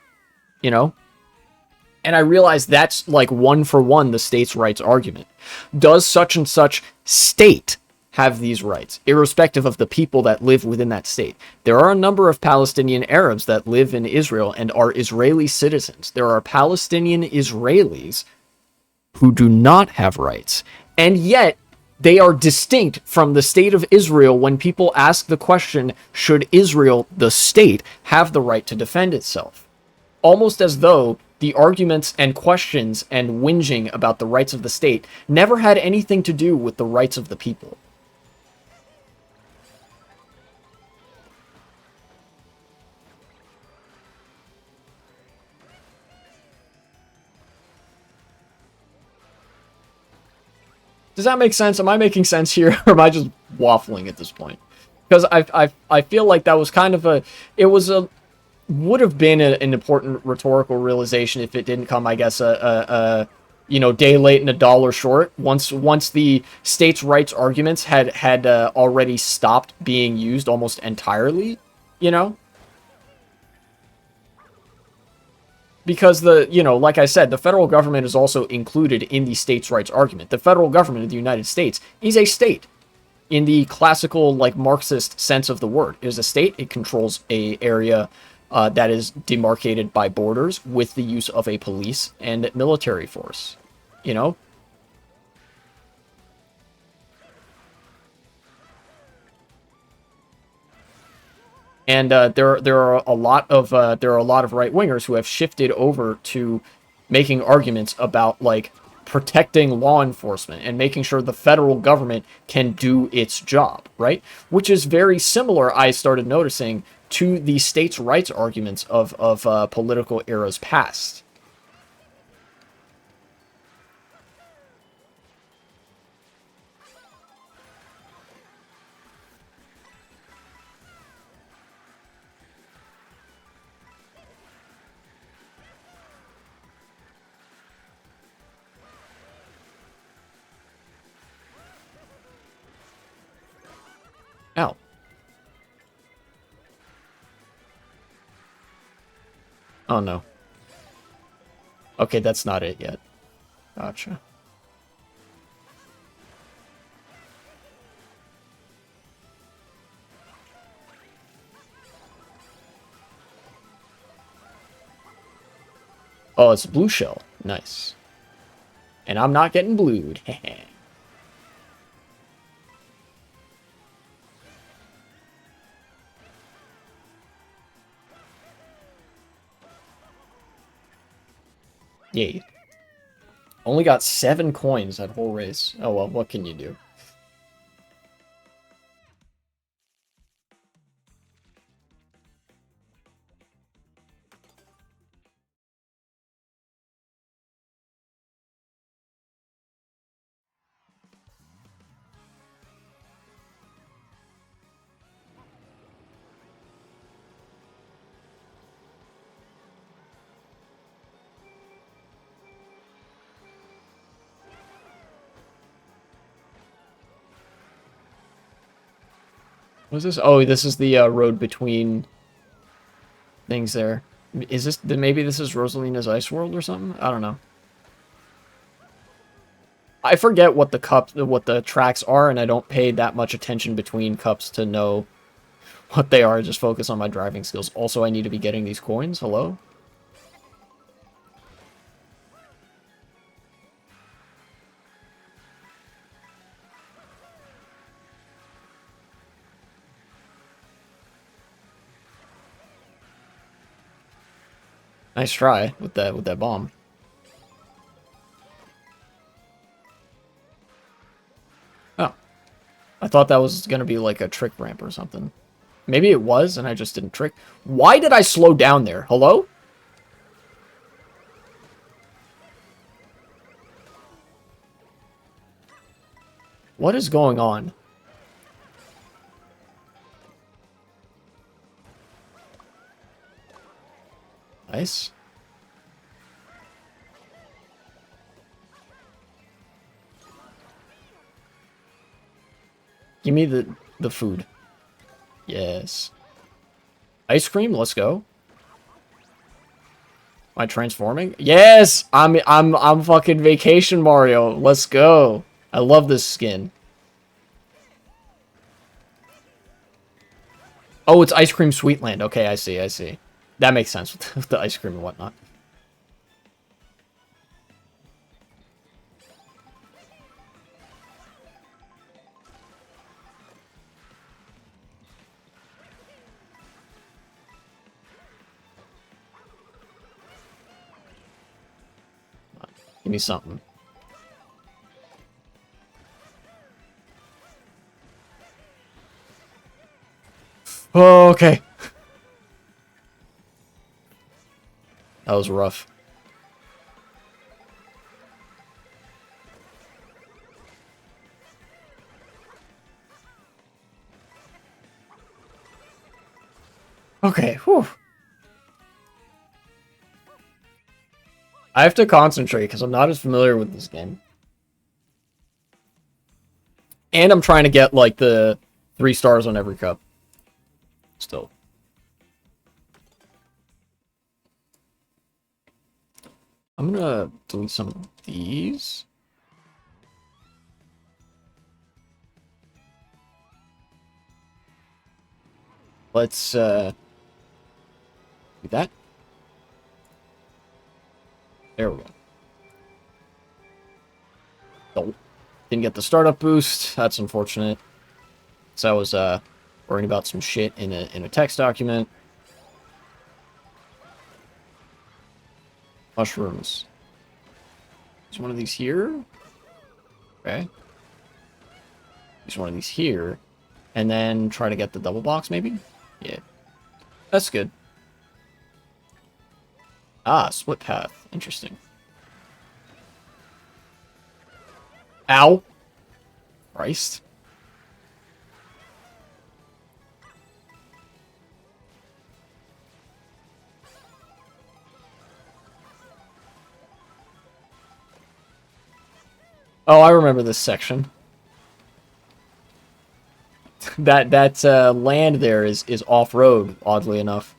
And I realize that's like one for one the states' rights argument. Does such and such state have these rights, irrespective of the people that live within that state. There are a number of Palestinian Arabs that live in Israel and are Israeli citizens. There are Palestinian Israelis who do not have rights, and yet they are distinct from the state of Israel when people ask the question, should Israel, the state, have the right to defend itself? Almost as though the arguments and questions and whinging about the rights of the state never had anything to do with the rights of the people. Does that make sense? Am I making sense here, or am I just waffling at this point? Because I feel like that was kind of would have been an important rhetorical realization if it didn't come, I guess, day late and a dollar short. Once the states' rights arguments had already stopped being used almost entirely, you know. Because like I said, the federal government is also included in the states' rights argument. The federal government of the United States is a state in the classical, like, Marxist sense of the word. It is a state. It controls a area that is demarcated by borders with the use of a police and military force, you know? And there are a lot of right wingers who have shifted over to making arguments about, like, protecting law enforcement and making sure the federal government can do its job, right? Which is very similar, I started noticing, to the states' rights arguments of political eras past. Ow. Oh, no. Okay, that's not it yet. Gotcha. Oh, it's a blue shell. Nice. And I'm not getting blued. Yay. Only got 7 coins that whole race. Oh well, what can you do? What's this? Oh, this is the road between things there. Is this... Maybe this is Rosalina's Ice World or something? I don't know. I forget what the tracks are, and I don't pay that much attention between cups to know what they are. I just focus on my driving skills. Also, I need to be getting these coins. Hello? Nice try with that bomb. Oh. I thought that was gonna be like a trick ramp or something. Maybe it was, and I just didn't trick. Why did I slow down there? Hello? What is going on? Nice. Give me the food. Yes. Ice cream, let's go. Am I transforming? Yes! I'm fucking Vacation Mario. Let's go. I love this skin. Oh, it's Ice Cream Sweetland. Okay, I see, I see. That makes sense with the ice cream and whatnot. Give me something. Oh, okay. That was rough. Okay, whew. I have to concentrate because I'm not as familiar with this game. And I'm trying to get, like, the 3 stars on every cup. Still. I'm gonna delete some of these. Let's, do that. There we go. Oh, didn't get the startup boost. That's unfortunate. So I was, worrying about some shit in a text document. Mushrooms. There's one of these here. Okay. There's one of these here. And then try to get the double box, maybe? Yeah. That's good. Ah, split path. Interesting. Ow! Christ. Oh, I remember this section. that land there is off-road, oddly enough.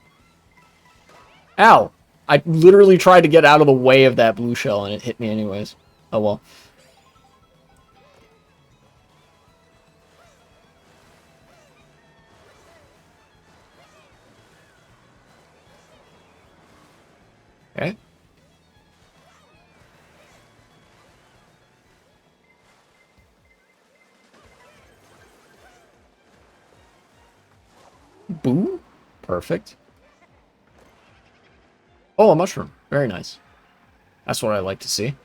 Ow! I literally tried to get out of the way of that blue shell and it hit me anyways. Oh well. Okay. Boo. Perfect. Oh, a mushroom. Very nice. That's what I like to see.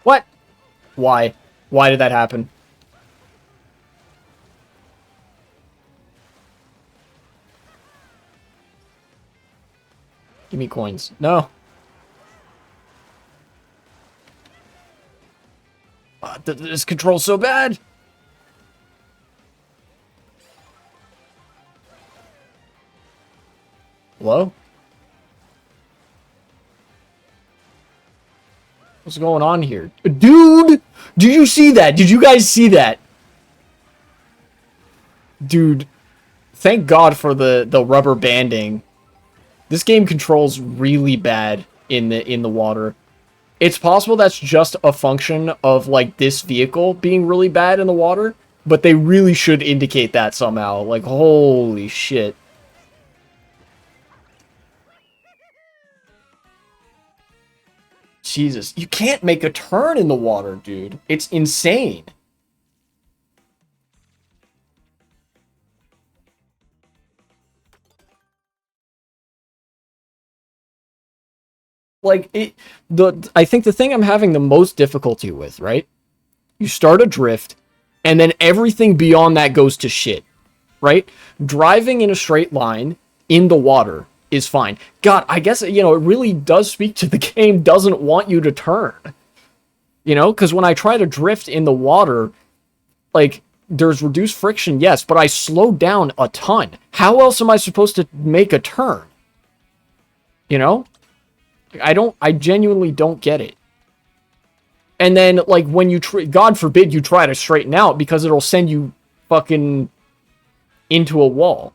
What? Why? Why did that happen? Give me coins. No. This control's so bad. Hello? What's going on here? Dude! Did you see that? Did you guys see that? Dude, thank God for the rubber banding. This game controls really bad in the water. It's possible that's just a function of, like, this vehicle being really bad in the water, but they really should indicate that somehow. Like, holy shit. Jesus, you can't make a turn in the water, dude. It's insane. Like, I think the thing I'm having the most difficulty with, right? You start a drift, and then everything beyond that goes to shit, right? Driving in a straight line in the water is fine. God, I guess, you know, it really does speak to the game doesn't want you to turn. You know, because when I try to drift in the water, like, there's reduced friction, yes, but I slow down a ton. How else am I supposed to make a turn? You know? I genuinely don't get it. And then, like, when you, God forbid you try to straighten out because it'll send you fucking into a wall.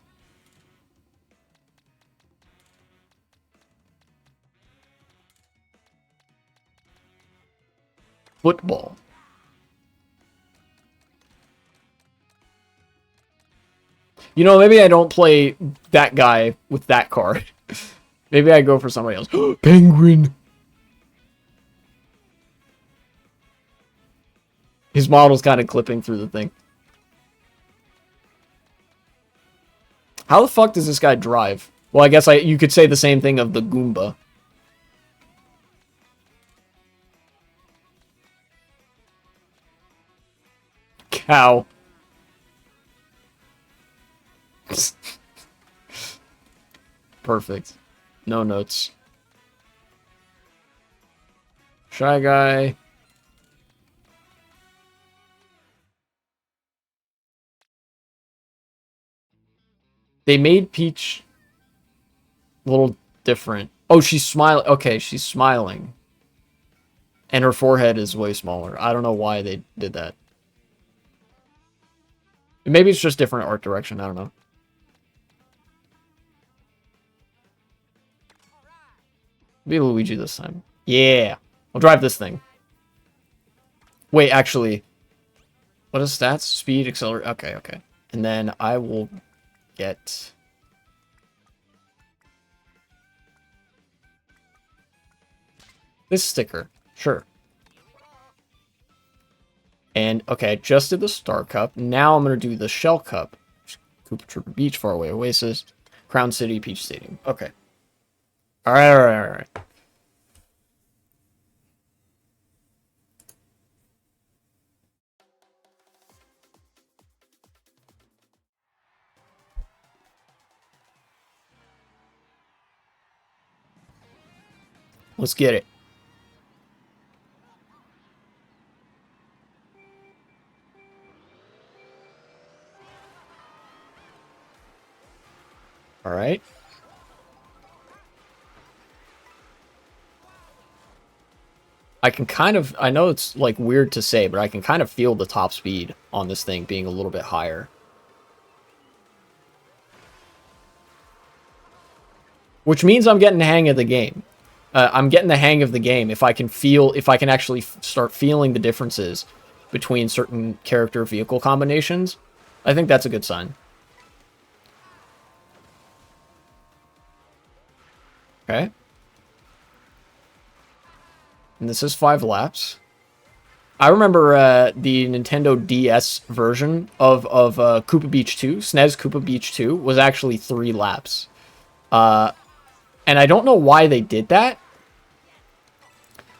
Football. You know, maybe I don't play that guy with that card. Maybe I go for somebody else. Penguin! His model's kind of clipping through the thing. How the fuck does this guy drive? Well, I guess you could say the same thing of the Goomba. Cow. Perfect. No notes. Shy Guy. They made Peach a little different. Oh, she's smiling. Okay, she's smiling. And her forehead is way smaller. I don't know why they did that. Maybe it's just different art direction. I don't know. Be Luigi this time. Yeah. I'll drive this thing. Wait, actually. What is stats? Speed, accelerate. Okay, okay. And then I will get... this sticker. Sure. And, okay, I just did the Star Cup. Now I'm going to do the Shell Cup. Koopa Troopa Beach, Faraway Oasis, Crown City, Peach Stadium. Okay. Alright, alright, alright. Let's get it. Alright. I can kind of... I know it's, like, weird to say, but I can kind of feel the top speed on this thing being a little bit higher. Which means I'm getting the hang of the game. I'm getting the hang of the game if I can feel... if I can actually start feeling the differences between certain character vehicle combinations. I think that's a good sign. Okay. And this is 5 laps. I remember the Nintendo DS version of Koopa Beach 2, SNES Koopa Beach 2, was actually 3 laps. And I don't know why they did that.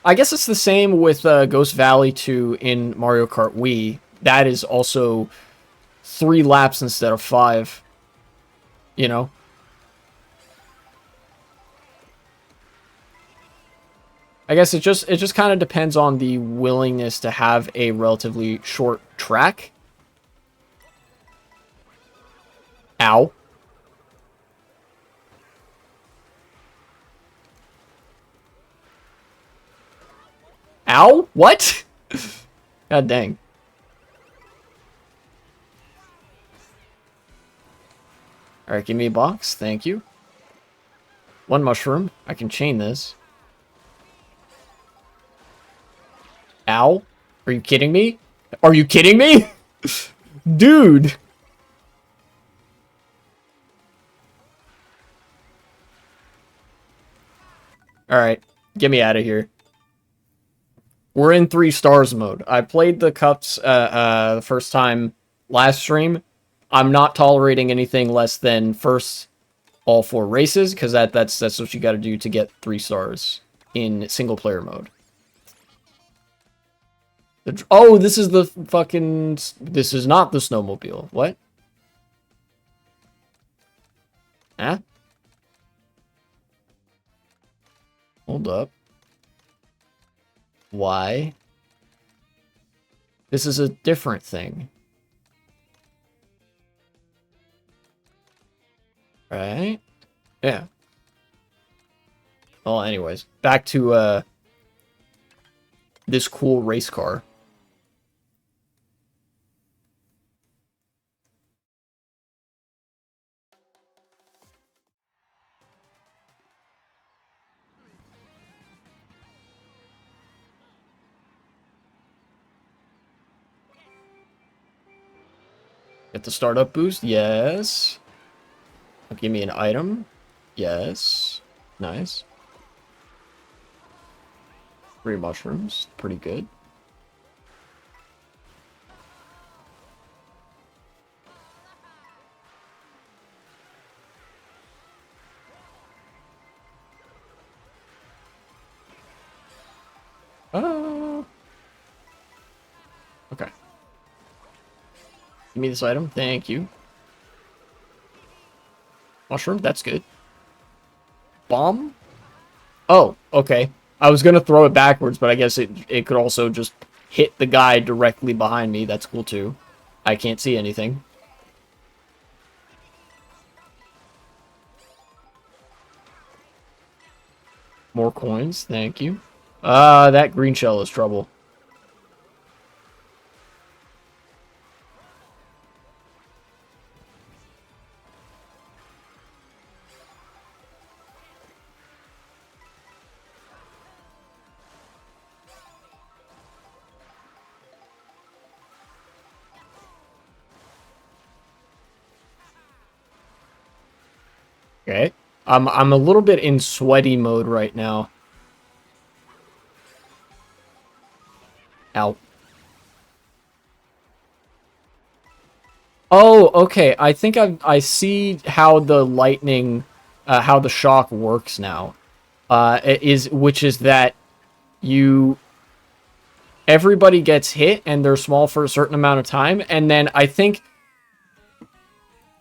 I guess it's the same with Ghost Valley 2 in Mario Kart Wii. That is also 3 laps instead of 5. You know? I guess it just kind of depends on the willingness to have a relatively short track. Ow. Ow? What? God dang. Alright, give me a box. Thank you. 1 mushroom. I can chain this. Ow. Are you kidding me? Are you kidding me? Dude. Alright. Get me out of here. We're in 3 stars mode. I played the cups the first time last stream. I'm not tolerating anything less than first all 4 races, because that's what you gotta do to get 3 stars in single player mode. Oh, this is the fucking... this is not the snowmobile. What? Huh? Hold up. Why? This is a different thing. Right? Yeah. Well, anyways. Back to, this cool race car. Get the startup boost. Yes. Give me an item. Yes. Nice. 3 mushrooms. Pretty good. Okay. Give me this item. Thank you. Mushroom. That's good. Bomb? Oh, okay. I was gonna throw it backwards, but I guess it could also just hit the guy directly behind me. That's cool, too. I can't see anything. More coins. Thank you. That green shell is trouble. Okay. I'm a little bit in sweaty mode right now. Ow. Oh, okay. I think I see how the lightning, how the shock works now. Which is that you everybody gets hit and they're small for a certain amount of time, and then I think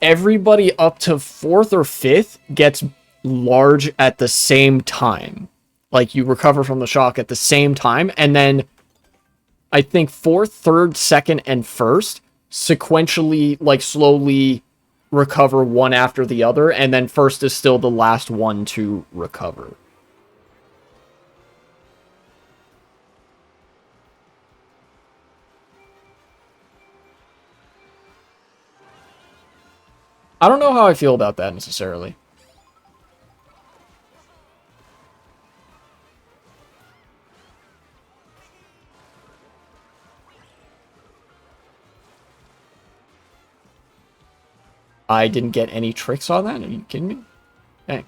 everybody up to 4th or 5th gets large at the same time. Like, you recover from the shock at the same time, and then I think 4th, 3rd, 2nd, and 1st sequentially, like, slowly recover one after the other, and then 1st is still the last one to recover. I don't know how I feel about that necessarily. I didn't get any tricks on that? Are you kidding me? Dang.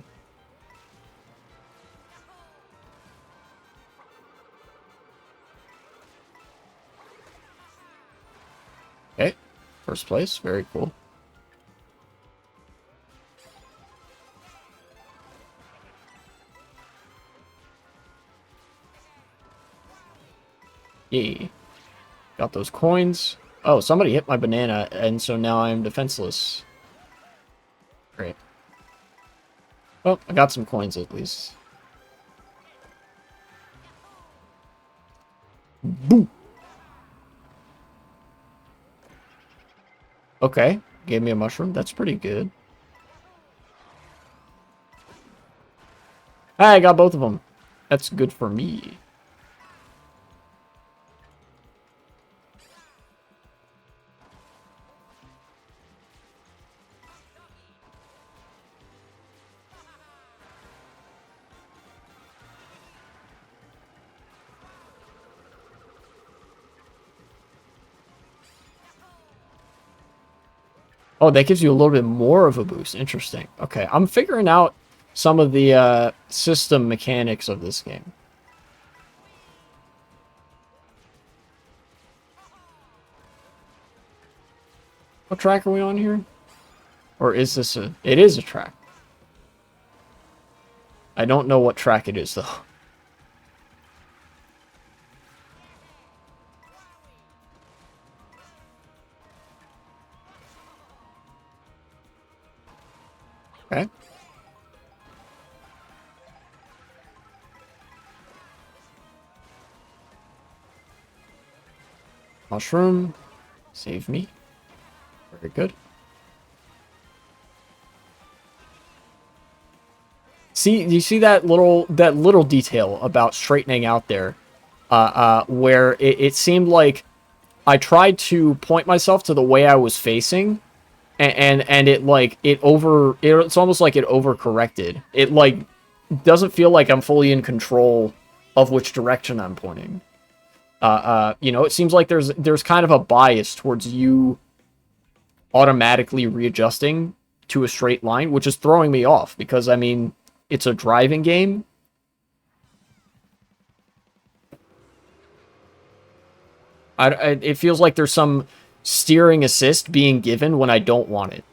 Okay. First place. Very cool. Yay. Got those coins. Oh, somebody hit my banana, and so now I'm defenseless. Great. Well, I got some coins at least. Boom. Okay. Gave me a mushroom. That's pretty good. Hey, I got both of them. That's good for me. Oh, that gives you a little bit more of a boost. Interesting. Okay, I'm figuring out some of the system mechanics of this game. What track are we on here? Or is this a... It is a track. I don't know what track it is, though. Okay. Mushroom. Save me. Very good. See, you see that little detail about straightening out there, where it seemed like I tried to point myself to the way I was facing, and it like it's almost like it overcorrected. It like doesn't feel like I'm fully in control of which direction I'm pointing. You know, it seems like there's kind of a bias towards you automatically readjusting to a straight line, which is throwing me off because, I mean, it's a driving game. It feels like there's some steering assist being given when I don't want it.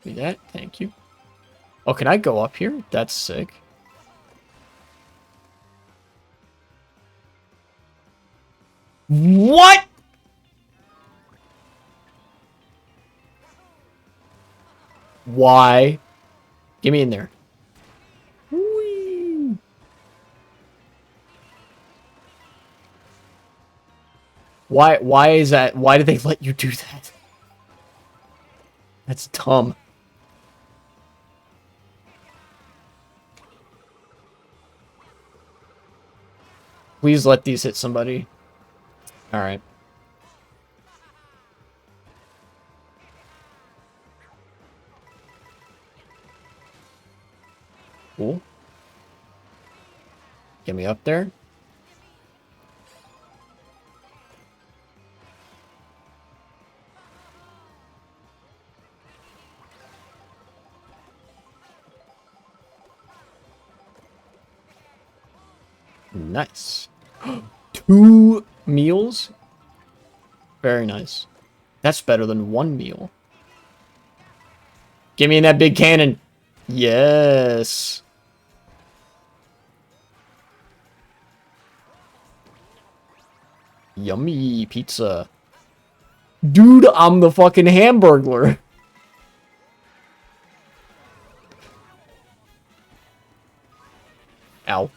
Do that, thank you. Oh, can I go up here? That's sick. What? Why? Get me in there. Whee! Why is that? Why do they let you do that? That's dumb. Please let these hit somebody. Alright. Cool. Get me up there. Nice. 2 meals? Very nice. That's better than 1 meal. Get me in that big cannon. Yes. Yummy pizza. Dude, I'm the fucking Hamburglar. Ow.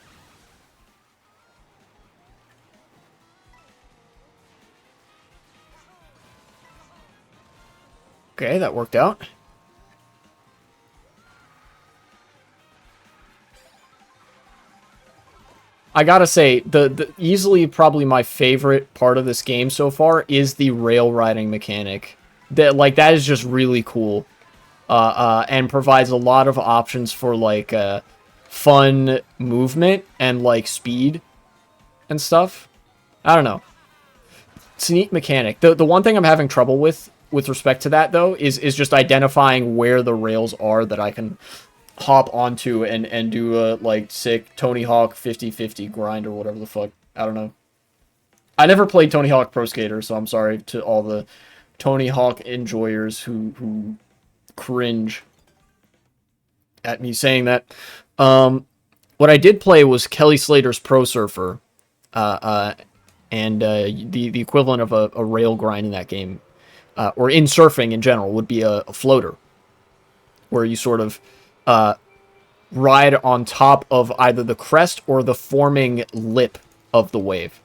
Okay, that worked out. I gotta say, the easily probably my favorite part of this game so far is the rail riding mechanic. That is just really cool. And provides a lot of options for, like, fun movement and, like, speed and stuff. I don't know. It's a neat mechanic. The one thing I'm having trouble with respect to that, though, is just identifying where the rails are that I can hop onto and do a, like, sick Tony Hawk 50-50 grind or whatever the fuck. I don't know. I never played Tony Hawk Pro Skater, so I'm sorry to all the Tony Hawk enjoyers who cringe at me saying that. What I did play was Kelly Slater's Pro Surfer, and the equivalent of a rail grind in that game, or in surfing in general, would be a floater, where you sort of ride on top of either the crest or the forming lip of the wave.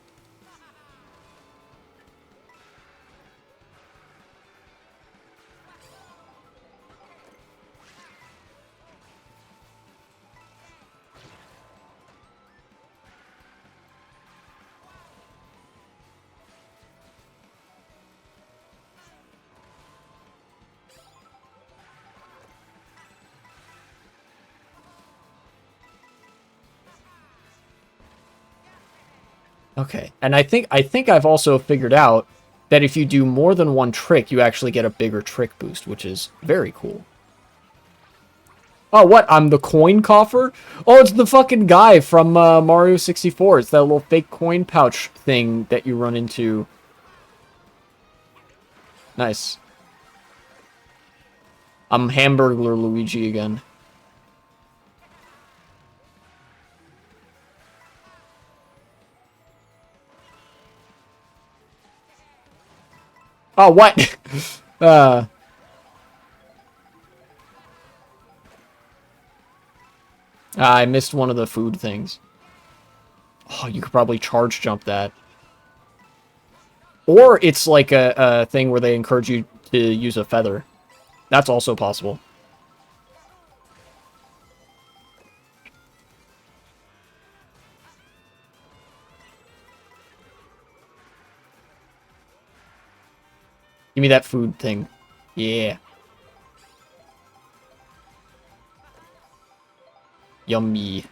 Okay, and I think I've also figured out that if you do more than one trick, you actually get a bigger trick boost, which is very cool. Oh, what? I'm the coin coffer? Oh, it's the fucking guy from Mario 64. It's that little fake coin pouch thing that you run into. Nice. I'm Hamburglar Luigi again. Oh, what? I missed one of the food things. Oh, you could probably charge jump that. Or it's like a thing where they encourage you to use a feather. That's also possible. Give me that food thing. Yeah. Yummy.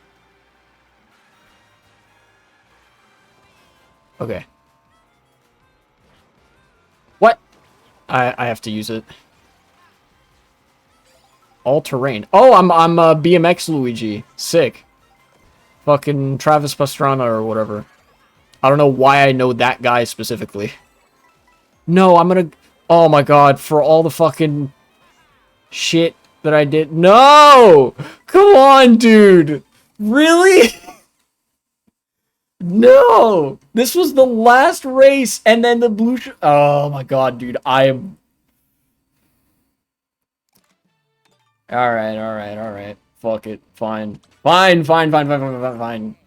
Okay. What? I have to use it. All terrain. Oh, I'm BMX Luigi. Sick. Fucking Travis Pastrana or whatever. I don't know why I know that guy specifically. No, I'm gonna... Oh my god, for all the fucking shit that I did. No! Come on, dude! Really? No! This was the last race, and then the blue... Oh my god, dude, I am... Alright. Fuck it. Fine. Fine.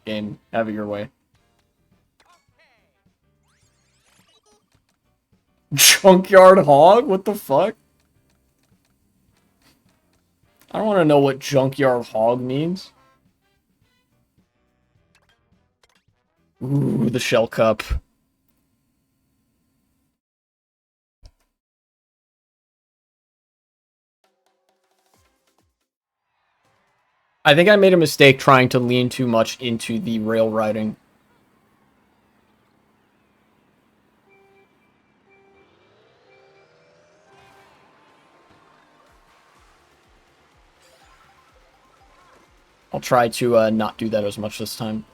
Game. Have it your way. Junkyard hog? What the fuck? I don't want to know what junkyard hog means. Ooh, the shell cup. I think I made a mistake trying to lean too much into the rail riding. I'll try to not do that as much this time.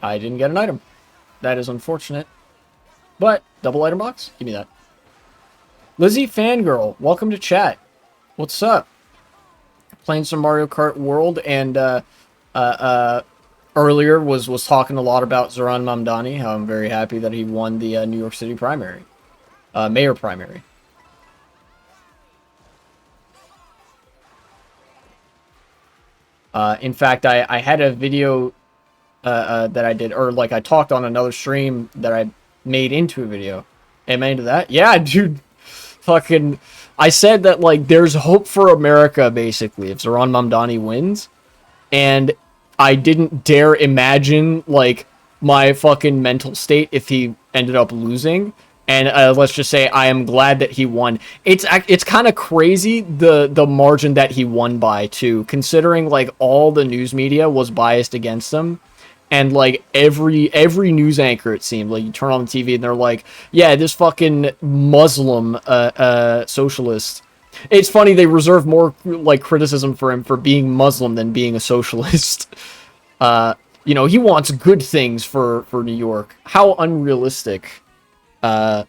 I didn't get an item. That is unfortunate. But, double item box? Give me that. Lizzie Fangirl, welcome to chat. What's up? Playing some Mario Kart World, and earlier was talking a lot about Zohran Mamdani, how I'm very happy that he won the New York City primary. Mayor primary. In fact, I had a video that I did, or like I talked on another stream that I made into a video. Am I into that? Yeah, dude. Fucking, I said that like there's hope for America basically if Zohran Mamdani wins, and I didn't dare imagine like my fucking mental state if he ended up losing. And let's just say I am glad that he won. It's kind of crazy the margin that he won by too, considering like all the news media was biased against him. And like every news anchor, it seemed like you turn on the TV and they're like, yeah, this fucking Muslim socialist. It's funny, they reserve more like criticism for him for being Muslim than being a socialist. You know, he wants good things for New York. How unrealistic. You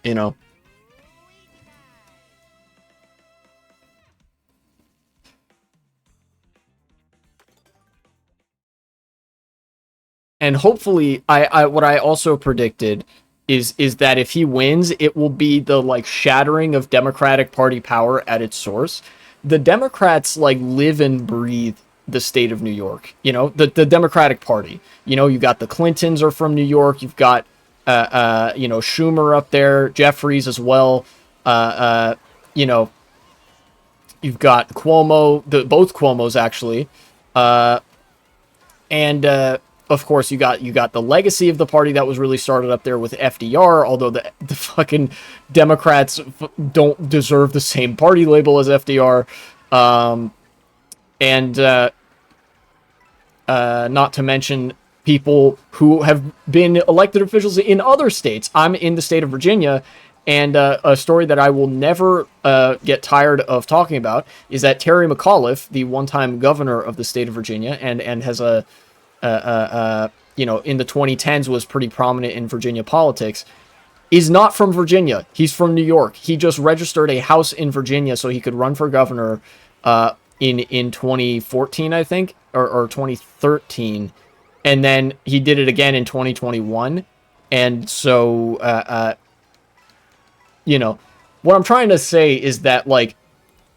know. And hopefully, what I also predicted is that if he wins, it will be the like shattering of Democratic Party power at its source. The Democrats like live and breathe the state of New York. You know, the Democratic Party. You know, you got the Clintons are from New York. You've got you know, Schumer up there, Jeffries as well. You know, you've got Cuomo, both Cuomos actually, and of course you got the legacy of the party that was really started up there with FDR. Although the fucking Democrats don't deserve the same party label as FDR, and not to mention people who have been elected officials in other states. I'm in the state of Virginia, and a story that I will never get tired of talking about is that Terry McAuliffe, the one-time governor of the state of Virginia, and has you know, in the 2010s was pretty prominent in Virginia politics, is not from Virginia. He's from New York. He just registered a house in Virginia so he could run for governor in 2014, I think, or 2013. And then he did it again in 2021. And so, you know, what I'm trying to say is that, like,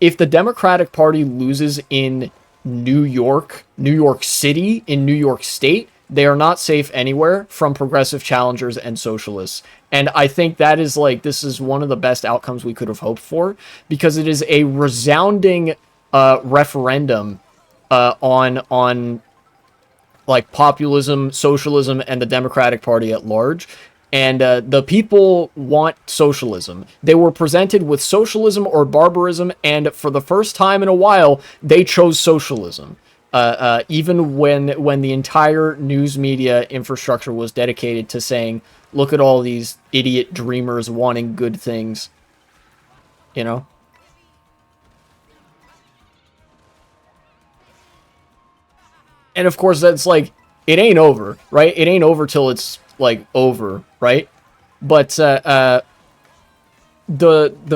if the Democratic Party loses in New York City, in New York State, They are not safe anywhere from progressive challengers and socialists. And I think that is like, this is one of the best outcomes we could have hoped for, because it is a resounding referendum on like populism, socialism, and the Democratic Party at large. And the people want socialism. They were presented with socialism or barbarism, and for the first time in a while, they chose socialism. Even when the entire news media infrastructure was dedicated to saying, look at all these idiot dreamers wanting good things, you know? And of course, that's like, it ain't over, right? It ain't over till it's like over, right? But the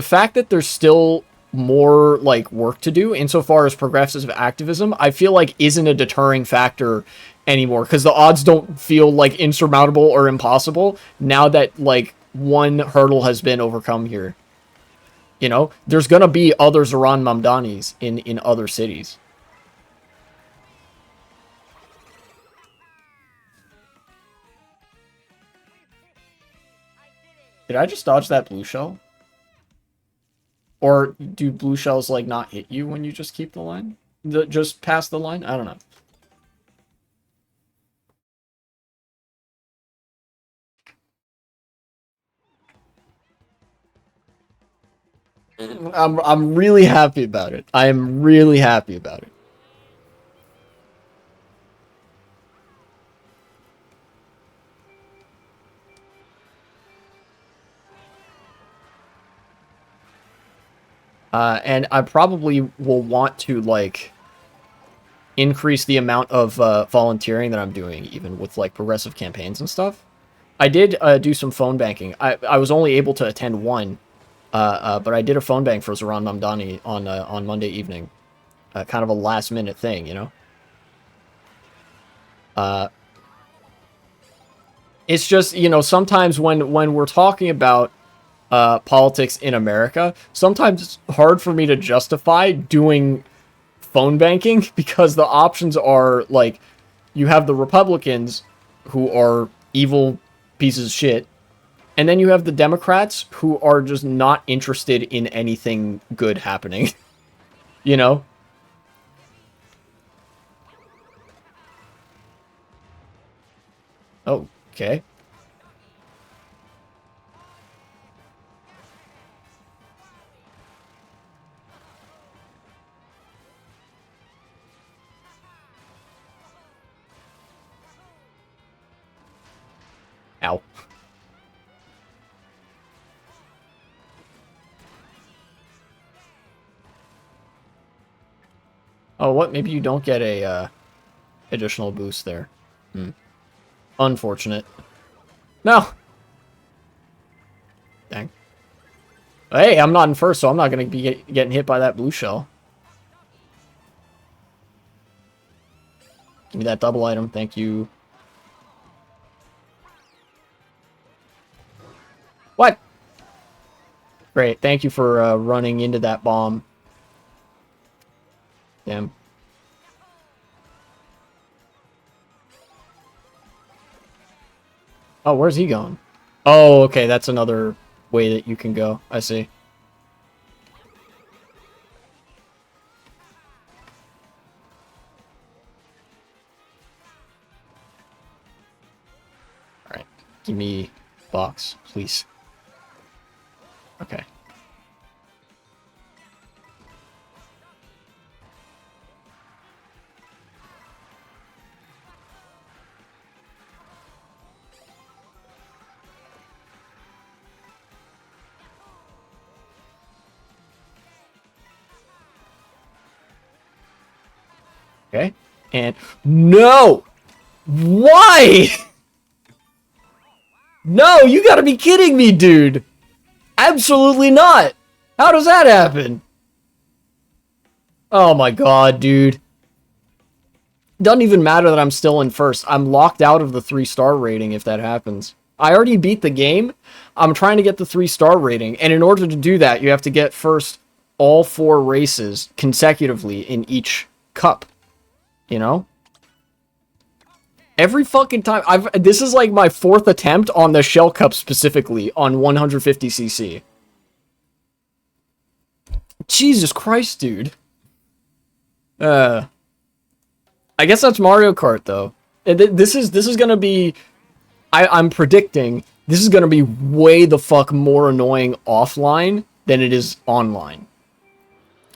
fact that there's still more like work to do insofar as progressive activism, I feel like isn't a deterring factor anymore, because the odds don't feel like insurmountable or impossible now that like one hurdle has been overcome here. You know, there's gonna be other Zohran Mamdanis in other cities. Did I just dodge that blue shell? Or do blue shells, like, not hit you when you just keep the line? Just past the line? I don't know. I'm really happy about it. I am really happy about it. And I probably will want to, like, increase the amount of volunteering that I'm doing, even with, like, progressive campaigns and stuff. I did do some phone banking. I was only able to attend one, but I did a phone bank for Zohran Mamdani on Monday evening. Kind of a last-minute thing, you know? It's just, you know, sometimes when we're talking about politics in America, sometimes it's hard for me to justify doing phone banking because the options are, like, you have the Republicans who are evil pieces of shit, and then you have the Democrats who are just not interested in anything good happening. You know? Oh, okay. Ow. Oh, what? Maybe you don't get a additional boost there. Hmm. Unfortunate. No! Dang. Hey, I'm not in first, so I'm not going to be getting hit by that blue shell. Give me that double item, thank you. What? Great, thank you for running into that bomb. Damn. Oh, where's he going? Oh, okay, that's another way that you can go. I see. Alright, give me box, please. Okay. Okay. And no! Why? No, you gotta be kidding me, dude! Absolutely not! How does that happen? Oh my god, dude. Doesn't even matter that I'm still in first. I'm locked out of the 3-star rating if that happens. I already beat the game. I'm trying to get the 3-star rating, and in order to do that, you have to get first all 4 races consecutively in each cup. You know? Every fucking time. This is like my 4th attempt on the Shell Cup specifically on 150cc. Jesus Christ, dude. I guess that's Mario Kart though. This is gonna be. I'm predicting this is gonna be way the fuck more annoying offline than it is online.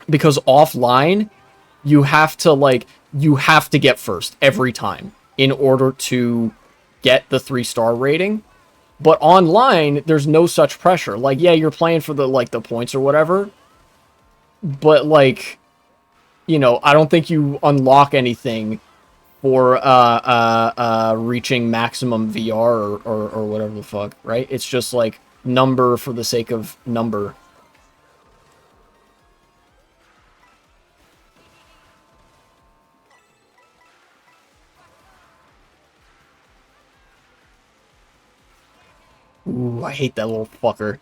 Because offline, you have to get first every time in order to get the 3-star rating. But online, there's no such pressure. Like, yeah, you're playing for the points or whatever. But like, you know, I don't think you unlock anything for reaching maximum VR or whatever the fuck, right? It's just like number for the sake of number. Ooh, I hate that little fucker.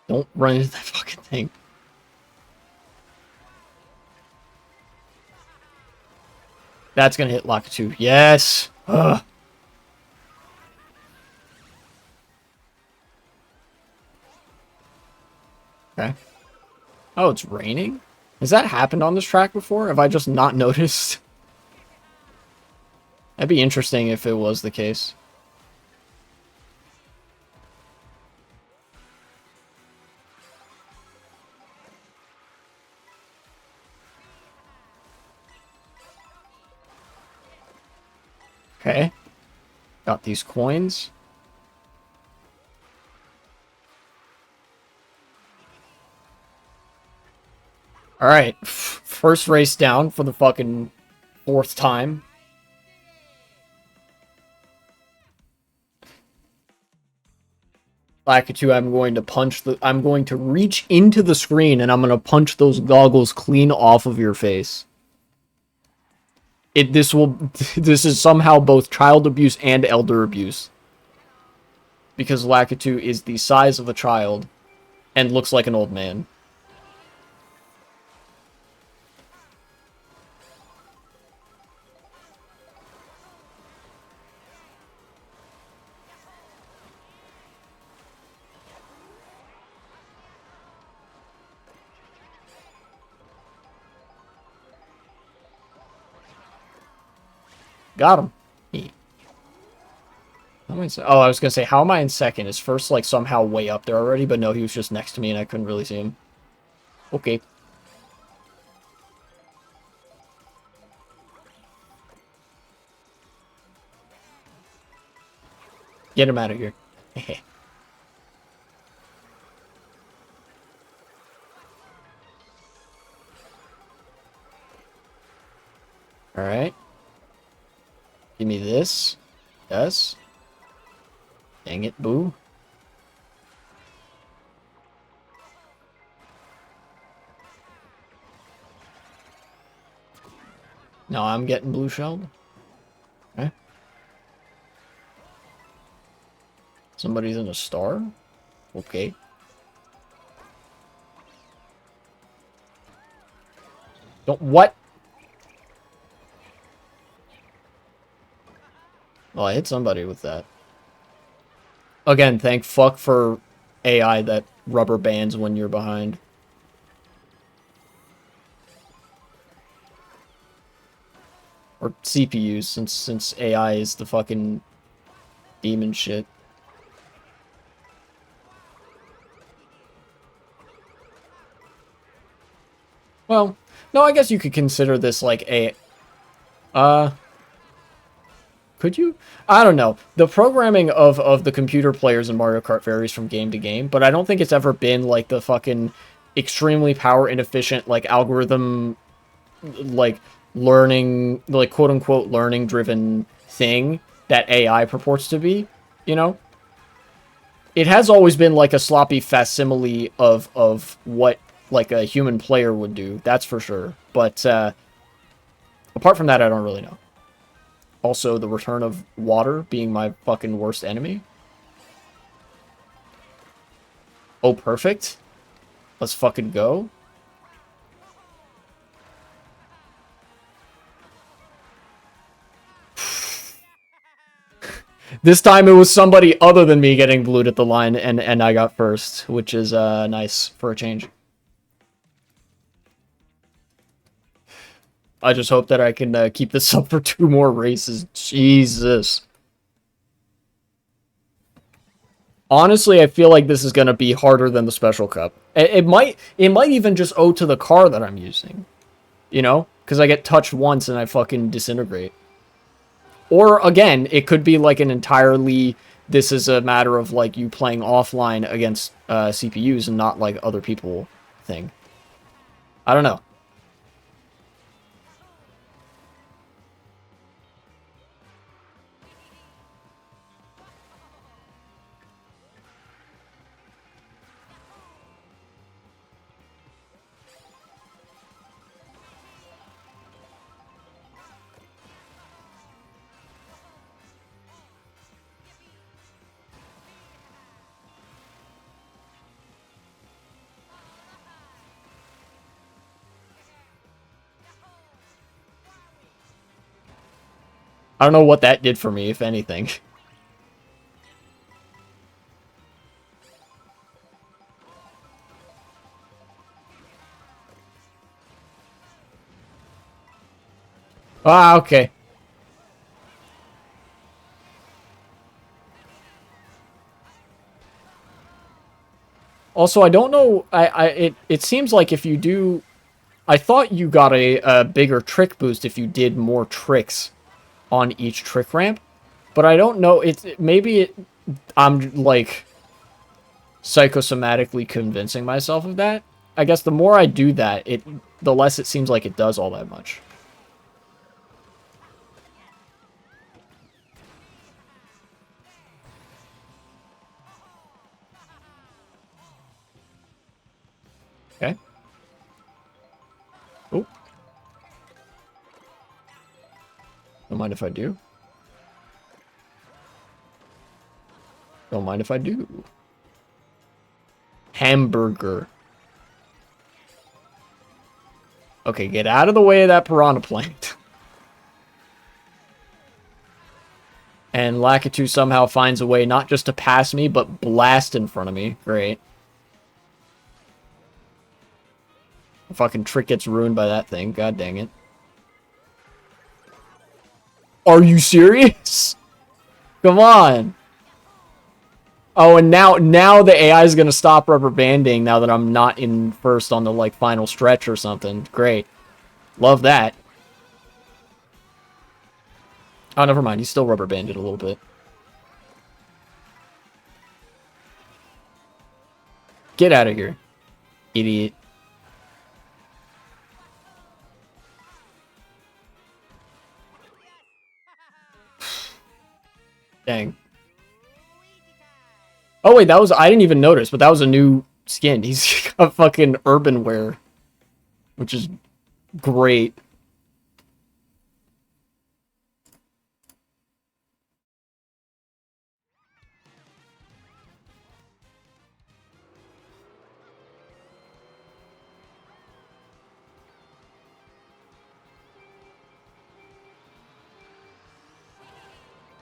Don't run into that fucking thing. That's gonna hit Lakitu. Yes! Ugh. Okay. Oh, it's raining? Has that happened on this track before? Have I just not noticed? That'd be interesting if it was the case. Okay. Got these coins. Alright. First race down for the fucking 4th time. Lakitu, I'm going to reach into the screen and I'm going to punch those goggles clean off of your face. This is somehow both child abuse and elder abuse. Because Lakitu is the size of a child and looks like an old man. Got him. Oh, I was gonna say, how am I in second? Is first like somehow way up there already? But no, he was just next to me and I couldn't really see him. Okay. Get him out of here. Alright. Give me this. Yes. Dang it, boo. No, I'm getting blue shelled. Okay. Somebody's in a star? Okay. Don't, what? Oh, I hit somebody with that. Again, thank fuck for AI that rubber bands when you're behind. Or CPUs, since AI is the fucking demon shit. Well, no, I guess you could consider this like a... Could you? I don't know. The programming of the computer players in Mario Kart varies from game to game, but I don't think it's ever been like the fucking extremely power inefficient, like algorithm, like learning, like quote unquote learning driven thing that AI purports to be, you know? It has always been like a sloppy facsimile of what like a human player would do, that's for sure. But apart from that, I don't really know. Also, the return of water being my fucking worst enemy. Oh, perfect. Let's fucking go. This time it was somebody other than me getting blued at the line, and I got first, which is nice for a change. I just hope that I can keep this up for 2 more races. Jesus. Honestly, I feel like this is going to be harder than the Special Cup. It might even just owe to the car that I'm using. You know? Because I get touched once and I fucking disintegrate. Or, again, it could be like an entirely... This is a matter of, like, you playing offline against CPUs and not, like, other people thing. I don't know. I don't know what that did for me, if anything. Ah, okay. Also, I don't know. It seems like if you do, I thought you got a bigger trick boost if you did more tricks on each trick ramp, but I don't know. I'm like psychosomatically convincing myself of that. I guess the more I do that, the less it seems like it does all that much. Okay. Oh. Don't mind if I do. Don't mind if I do. Hamburger. Okay, get out of the way of that piranha plant. And Lakitu somehow finds a way not just to pass me, but blast in front of me. Great. The fucking trick gets ruined by that thing. God dang it. Are you serious? Come on. Oh, and now the AI is gonna stop rubber banding now that I'm not in first on the like final stretch or something. Great. Love that. Oh, never mind. He's still rubber banded a little bit. Get out of here, idiot. Dang. Oh, wait, I didn't even notice, but that was a new skin. He's got fucking urban wear, which is great.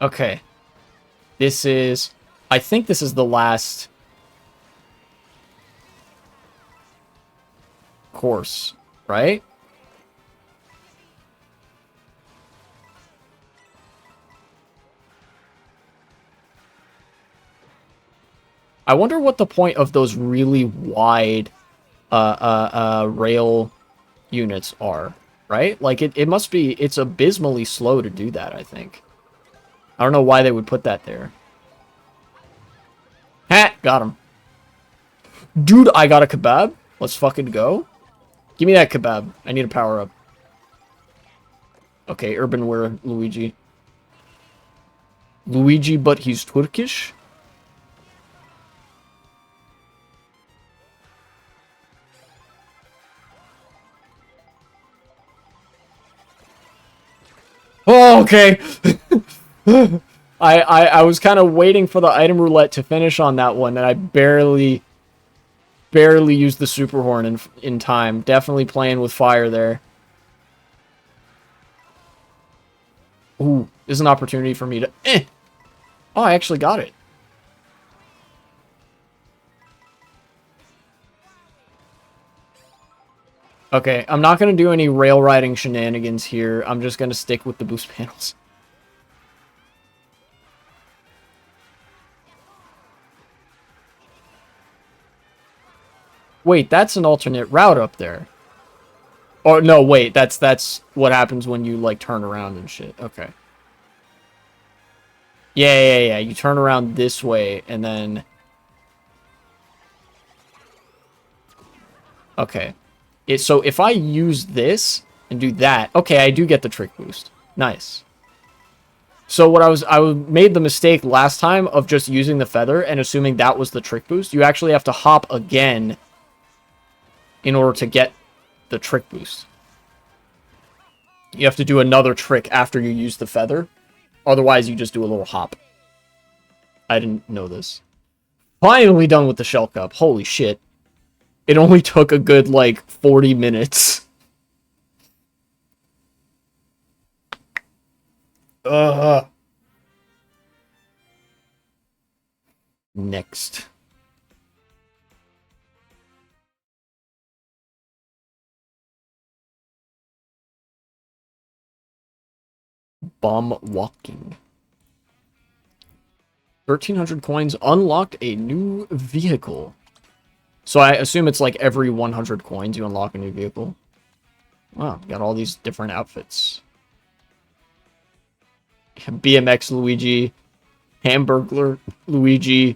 Okay. I think this is the last course, right? I wonder what the point of those really wide rail units are, right? Like, it must be, it's abysmally slow to do that, I think. I don't know why they would put that there. Ha! Got him. Dude, I got a kebab. Let's fucking go. Give me that kebab. I need a power up. Okay, urban wear Luigi. Luigi, but he's Turkish? Oh, okay. I was kind of waiting for the item roulette to finish on that one, and I barely used the super horn in time. Definitely playing with fire there. Ooh, this is an opportunity for me to... Oh, I actually got it. Okay, I'm not going to do any rail riding shenanigans here. I'm just going to stick with the boost panels. Wait, that's an alternate route up there. Oh, no, wait, that's what happens when you, like, turn around and shit. Okay. Yeah. You turn around this way, and then... Okay. So if I use this and do that... Okay, I do get the trick boost. Nice. So what I made the mistake last time of just using the feather and assuming that was the trick boost. You actually have to hop again in order to get the trick boost. You have to do another trick after you use the feather. Otherwise, you just do a little hop. I didn't know this. Finally done with the shell cup. Holy shit. It only took a good, like, 40 minutes. Next. Bomb walking. 1,300 coins unlocked a new vehicle. So I assume it's like every 100 coins you unlock a new vehicle. Wow, got all these different outfits. BMX Luigi, Hamburglar Luigi,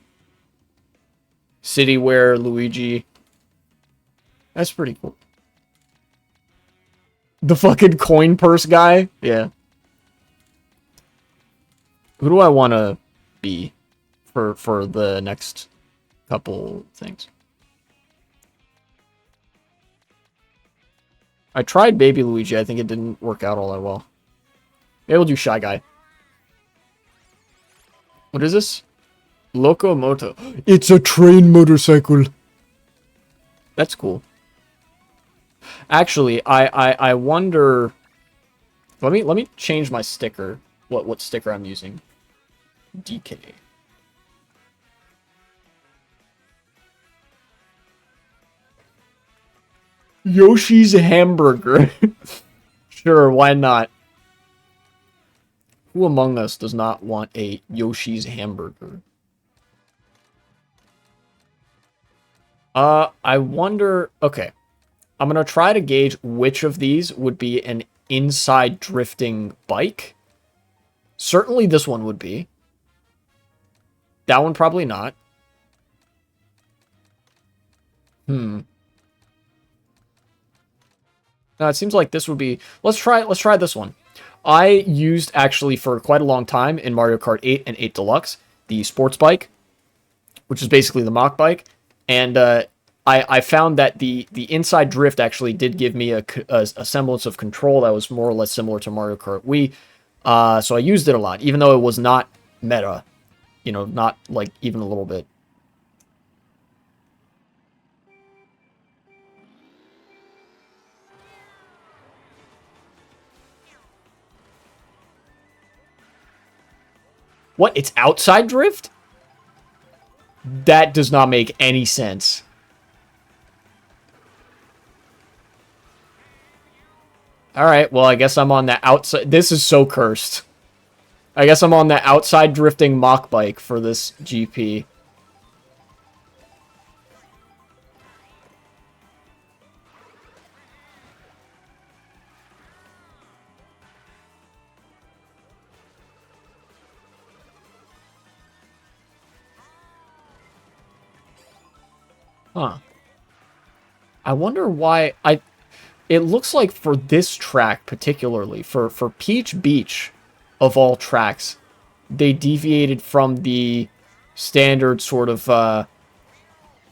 Citywear Luigi. That's pretty cool. The fucking coin purse guy? Yeah. Who do I want to be for the next couple things? I tried Baby Luigi. I think it didn't work out all that well. Maybe we'll do Shy Guy. What is this? Locomoto. It's a train motorcycle. That's cool. Actually, I wonder... Let me change my sticker. What sticker I'm using. DK. Yoshi's Hamburger. Sure, why not? Who among us does not want a Yoshi's Hamburger? I wonder... Okay. I'm gonna try to gauge which of these would be an inside drifting bike. Certainly this one would be. That one probably not. No, it seems like this would be... Let's try this one. I used, actually, for quite a long time in Mario Kart 8 and 8 Deluxe, the sports bike, which is basically the mock bike. And I found that the inside drift actually did give me a semblance of control that was more or less similar to Mario Kart Wii. So I used it a lot, even though it was not meta. You know, not, like, even a little bit. What? It's outside drift? That does not make any sense. Alright, well, I guess I'm on the outside... This is so cursed. I guess I'm on the outside drifting mock bike for this GP. Huh. I wonder why it looks like for this track particularly, for Peach Beach of all tracks, they deviated from the standard sort of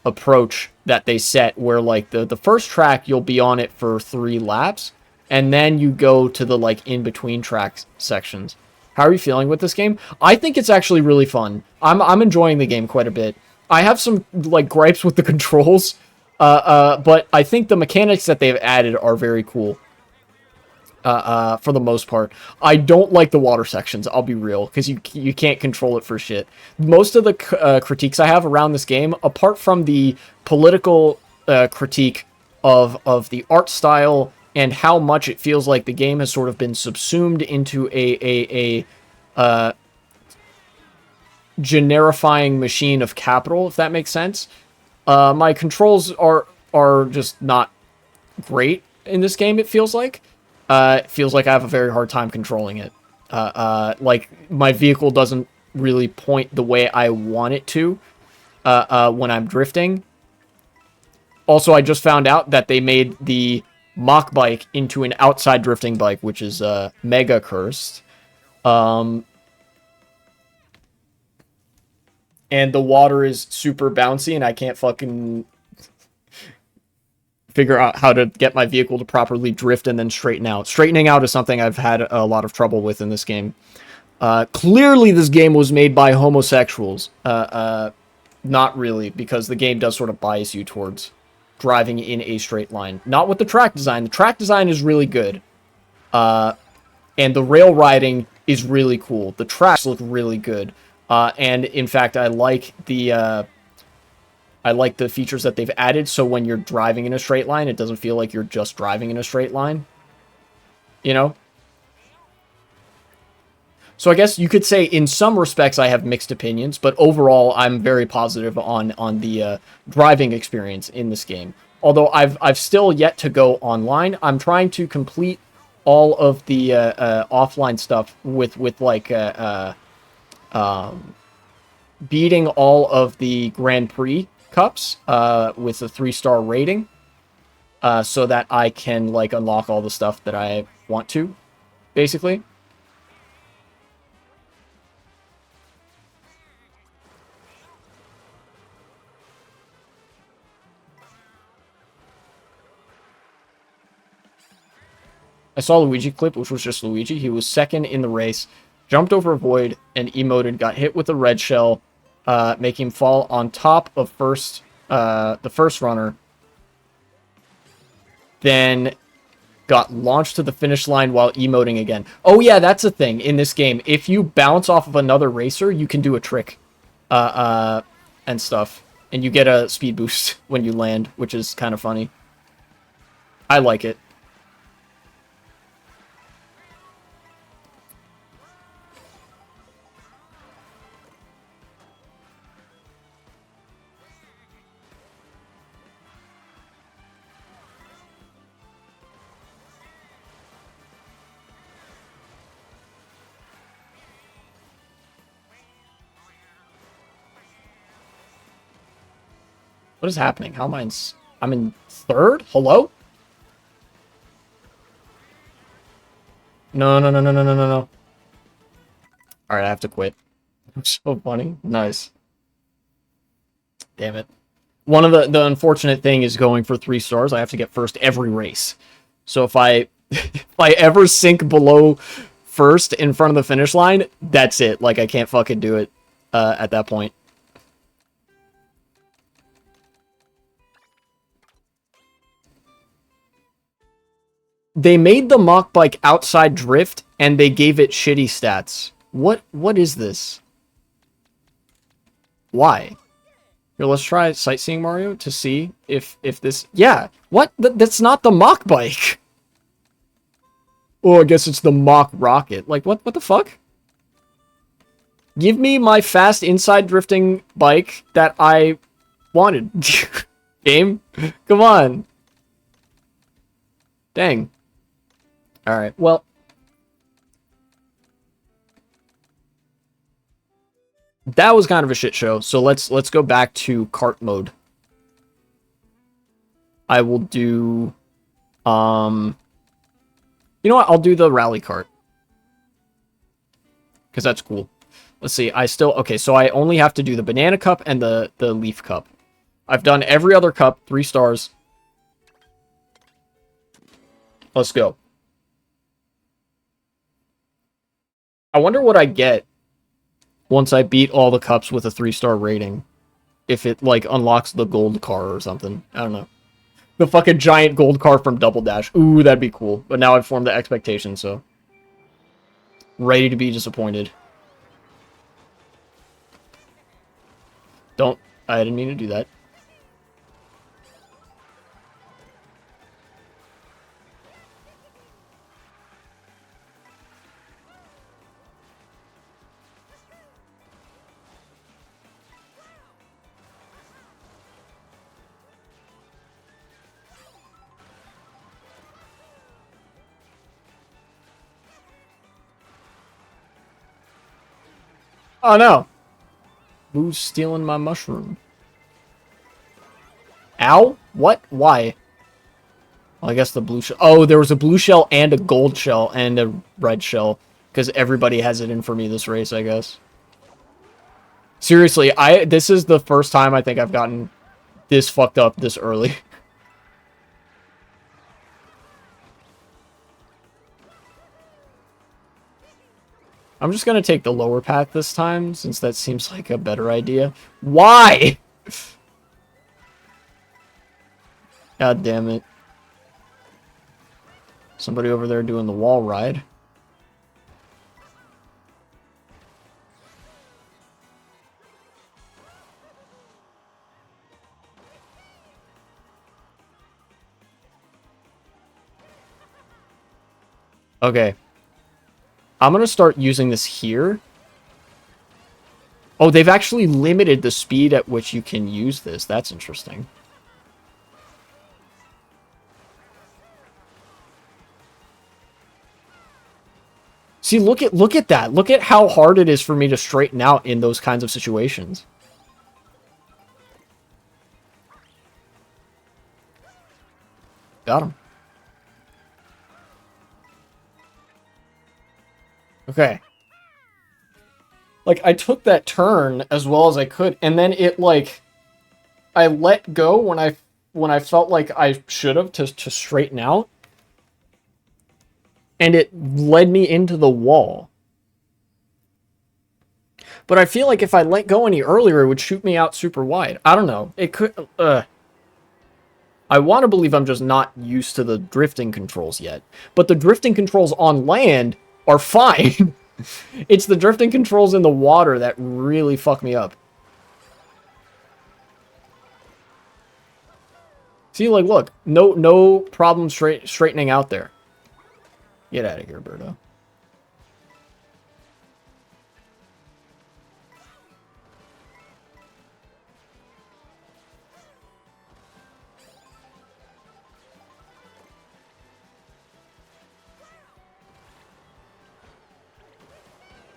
approach that they set where like the first track you'll be on it for 3 laps, and then you go to the like in between track sections. How are you feeling with this game? I think it's actually really fun. I'm enjoying the game quite a bit. I have some like gripes with the controls, but I think the mechanics that they've added are very cool. For the most part, I don't like the water sections. I'll be real, because you can't control it for shit. Most of the critiques I have around this game, apart from the political critique of the art style and how much it feels like the game has sort of been subsumed into a generifying machine of capital, if that makes sense. My controls are just not great in this game, it feels like. It feels like I have a very hard time controlling it. Like, my vehicle doesn't really point the way I want it to when I'm drifting. Also, I just found out that they made the mock bike into an outside drifting bike, which is mega cursed. And the water is super bouncy, and I can't fucking figure out how to get my vehicle to properly drift and then straighten out. Straightening out is something I've had a lot of trouble with in this game. Clearly, this game was made by homosexuals. Not really, because the game does sort of bias you towards driving in a straight line. Not with the track design. The track design is really good. And the rail riding is really cool. The tracks look really good. And in fact, I like the features that they've added, so when you're driving in a straight line, it doesn't feel like you're just driving in a straight line. You know? So I guess you could say, in some respects, I have mixed opinions, but overall, I'm very positive on the driving experience in this game. Although I've still yet to go online. I'm trying to complete all of the offline stuff with like beating all of the Grand Prix cups with a 3-star rating, so that I can like unlock all the stuff that I want to, basically. I saw a Luigi clip, which was just Luigi. He was second in the race, jumped over a void, and emoted, got hit with a red shell, making him fall on top of the first runner, then got launched to the finish line while emoting again. Oh yeah, that's a thing in this game. If you bounce off of another racer, you can do a trick, and stuff, and you get a speed boost when you land, which is kind of funny. I like it. What is happening? How am I I'm in third? Hello? No, no, no, no, no, no, no, no. Alright, I have to quit. So funny. Nice. Damn it. One of the unfortunate thing is going for 3 stars. I have to get first every race. So if I if I ever sink below first in front of the finish line, that's it. Like, I can't fucking do it at that point. They made the mock bike outside drift, and they gave it shitty stats. What is this? Why? Here, let's try Sightseeing Mario to see if this... Yeah, what? That's not the mock bike! Oh, I guess it's the mock rocket. Like, what the fuck? Give me my fast inside drifting bike that I wanted. Game? Come on. Dang. Alright, well. That was kind of a shit show, so let's go back to kart mode. I will do... You know what? I'll do the rally kart. Because that's cool. Let's see, okay, so I only have to do the banana cup and the leaf cup. I've done every other cup, 3 stars. Let's go. wonder what I get once I beat all the cups with a 3-star rating. If it, like, unlocks the gold car or something. I don't know. The fucking giant gold car from Double Dash. Ooh, that'd be cool. But now I've formed the expectation, so... ready to be disappointed. Don't... I didn't mean to do that. Oh no! Who's stealing my mushroom? Ow? What? Why? Well, I guess the blue shell. Oh, there was a blue shell and a gold shell and a red shell. Because everybody has it in for me this race, I guess. Seriously, this is the first time I think I've gotten this fucked up this early. I'm just gonna take the lower path this time, since that seems like a better idea. Why? God damn it. Somebody over there doing the wall ride. Okay. I'm gonna start using this here. Oh, they've actually limited the speed at which you can use this. That's interesting. See, look at that. Look at how hard it is for me to straighten out in those kinds of situations. Got him. Okay. Like, I took that turn as well as I could, and then it, like... I let go when I felt like I should have to straighten out. And it led me into the wall. But I feel like if I let go any earlier, it would shoot me out super wide. I don't know. It could... I want to believe I'm just not used to the drifting controls yet. But the drifting controls on land are fine. It's the drifting controls in the water that really fuck me up. See, like, look. No problem straightening out there. Get out of here, Birdo.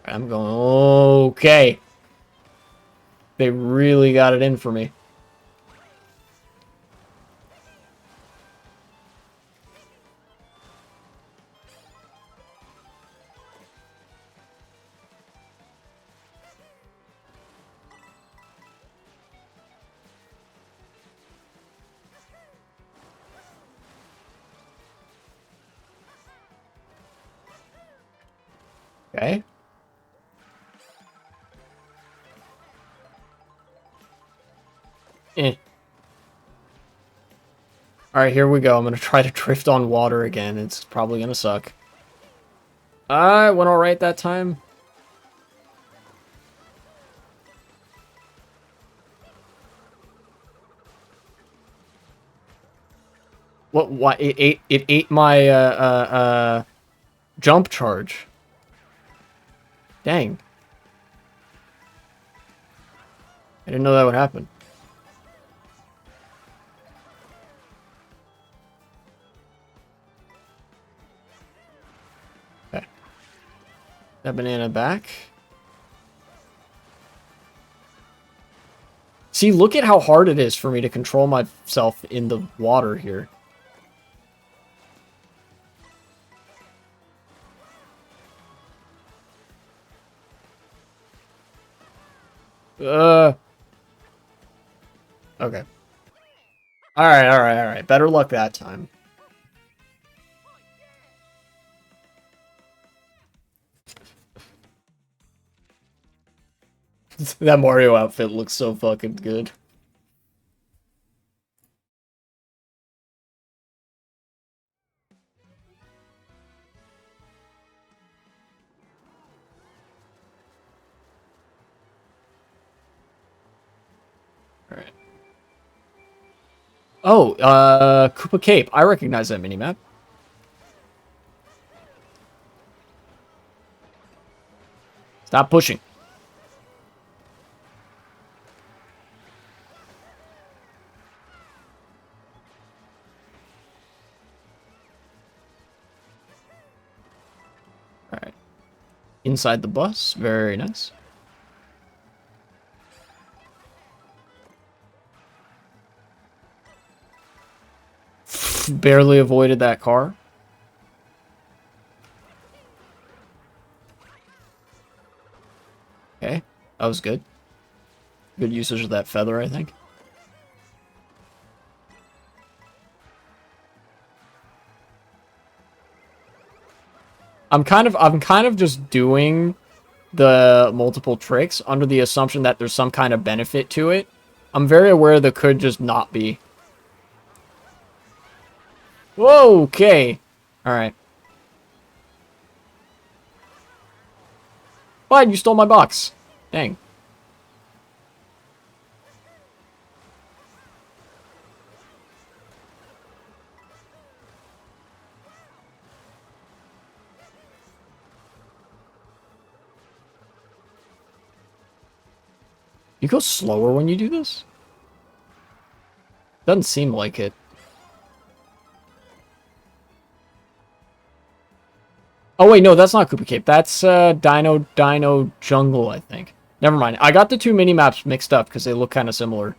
I'm going, okay. They really got it in for me. Okay. Alright, here we go. I'm going to try to drift on water again. It's probably going to suck. It went alright that time. What? It ate my, jump charge. Dang. I didn't know that would happen. Okay. That banana back. See, look at how hard it is for me to control myself in the water here. Okay. Alright. Better luck that time. That Mario outfit looks so fucking good. Alright. Oh, Koopa Cape. I recognize that minimap. Stop pushing. Alright. Inside the bus. Very nice. Barely avoided that car. Okay. That was good. Good usage of that feather, I think. I'm kind of just doing the multiple tricks under the assumption that there's some kind of benefit to it. I'm very aware there could just not be. Whoa, okay. Alright. What? You stole my box. Dang. You go slower when you do this? Doesn't seem like it. Oh wait, no, that's not Koopa Cape. That's Dino Jungle, I think. Never mind. I got the two mini-maps mixed up because they look kind of similar.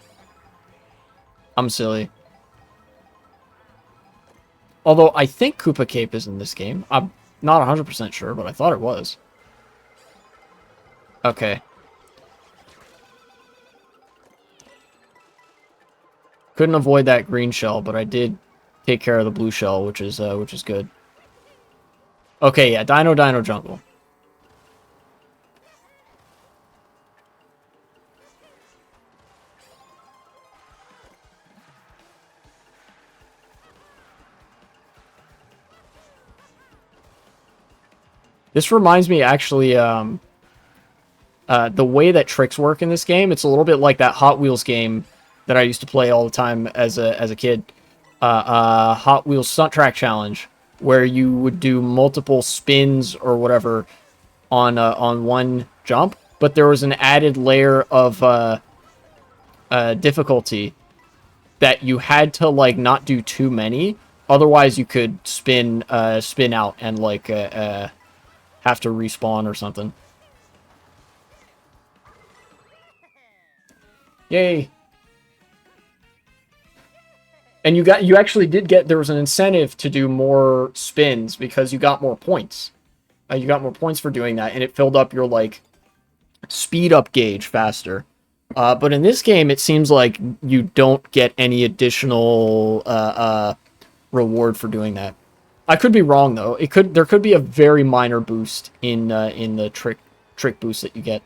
I'm silly. Although, I think Koopa Cape is in this game. I'm not 100% sure, but I thought it was. Okay. Couldn't avoid that green shell, but I did take care of the blue shell, which is good. Okay, yeah, Dino Jungle. This reminds me, actually, the way that tricks work in this game, it's a little bit like that Hot Wheels game that I used to play all the time as a kid. Hot Wheels Stunt Track Challenge, where you would do multiple spins or whatever on one jump, but there was an added layer of difficulty that you had to like not do too many, otherwise you could spin out and like have to respawn or something. Yay! And you actually did get, there was an incentive to do more spins because you got more points. You got more points for doing that, and it filled up your, like, speed up gauge faster. But in this game, it seems like you don't get any additional reward for doing that. I could be wrong though. There could be a very minor boost in the trick boost that you get.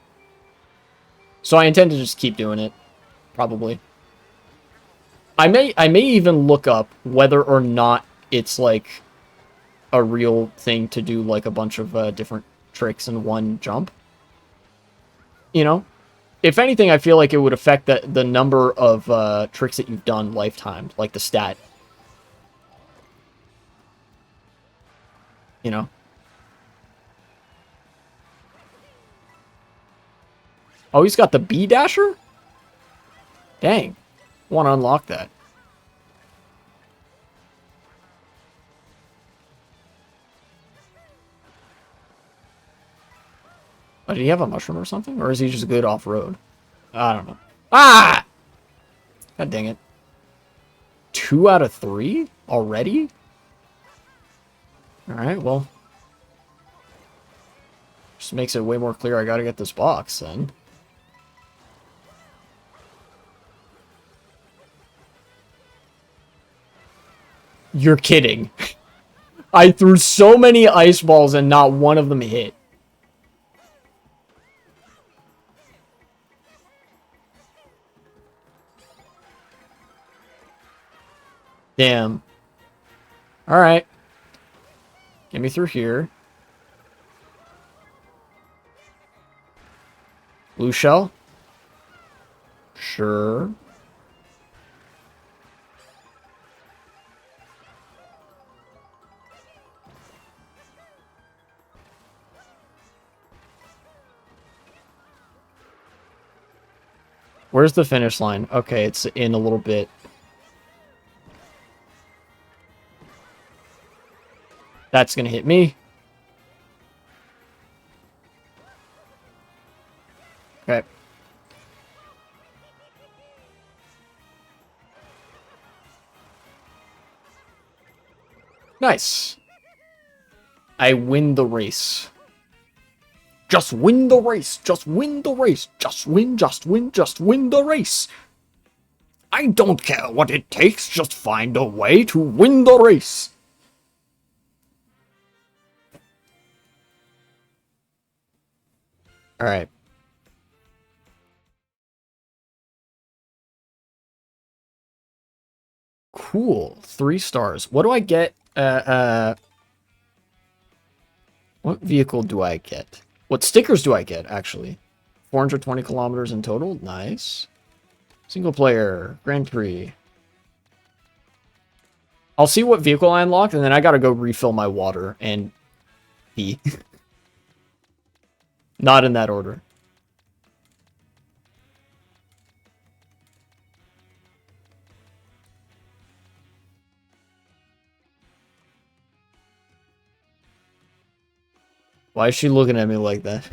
So I intend to just keep doing it, probably. I may even look up whether or not it's like a real thing to do like a bunch of different tricks in one jump. You know, if anything, I feel like it would affect the number of tricks that you've done lifetime, like the stat. You know. Oh, he's got the B dasher? Dang. Want to unlock that. Oh, did he have a mushroom or something? Or is he just good off-road? I don't know. Ah! God dang it. 2 out of 3? Already? Alright, well. Just makes it way more clear I gotta get this box, then. You're kidding. I threw so many ice balls and not one of them hit. Damn. Alright. Get me through here. Blue shell? Sure. Where's the finish line? Okay, it's in a little bit. That's gonna hit me. Okay. Nice. I win the race. Just win the race. Just win the race. Just win, just win, just win the race. I don't care what it takes. Just find a way to win the race. All right. Cool. 3 stars. What do I get? What vehicle do I get? What stickers do I get, actually? 420 kilometers in total. Nice. Single player. Grand Prix. I'll see what vehicle I unlocked, and then I gotta go refill my water and pee. Not in that order. Why is she looking at me like that?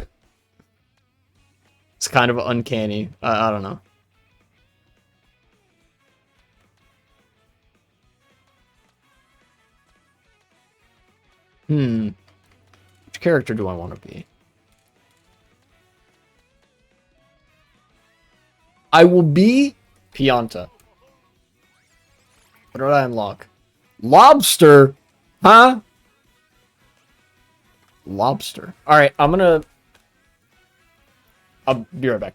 It's kind of uncanny. I don't know. Which character do I want to be? I will be Pianta. What did I unlock? Lobster? Huh? Lobster. Alright, I'll be right back.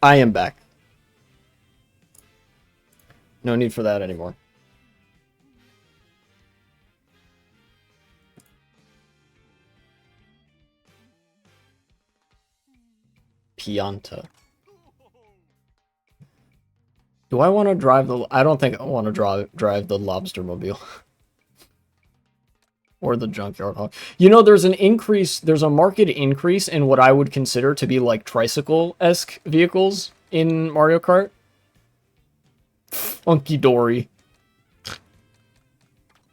I am back. No need for that anymore. Pianta. Do I want to drive the... I don't think I want to drive the lobster mobile. Or the junkyard hog. You know, there's an increase... There's a marked increase in what I would consider to be like tricycle-esque vehicles in Mario Kart. Funky Dory.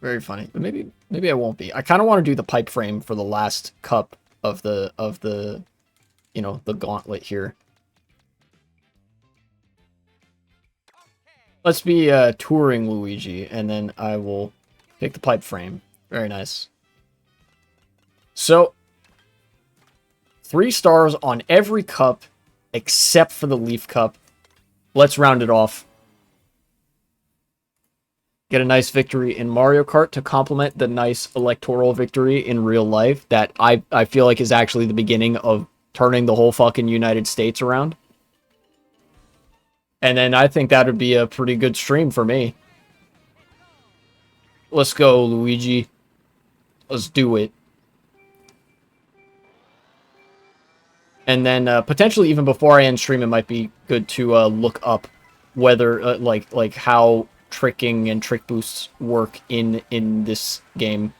Very funny. But maybe I won't be. I kind of want to do the pipe frame for the last cup of the you know, the gauntlet here. Let's be touring Luigi, and then I will pick the pipe frame. Very nice. So, 3 stars on every cup except for the Leaf Cup. Let's round it off. Get a nice victory in Mario Kart to complement the nice electoral victory in real life that I feel like is actually the beginning of turning the whole fucking United States around. And then I think that would be a pretty good stream for me. Let's go, Luigi. Let's do it. And then potentially even before I end stream, it might be good to look up whether like how tricking and trick boosts work in this game.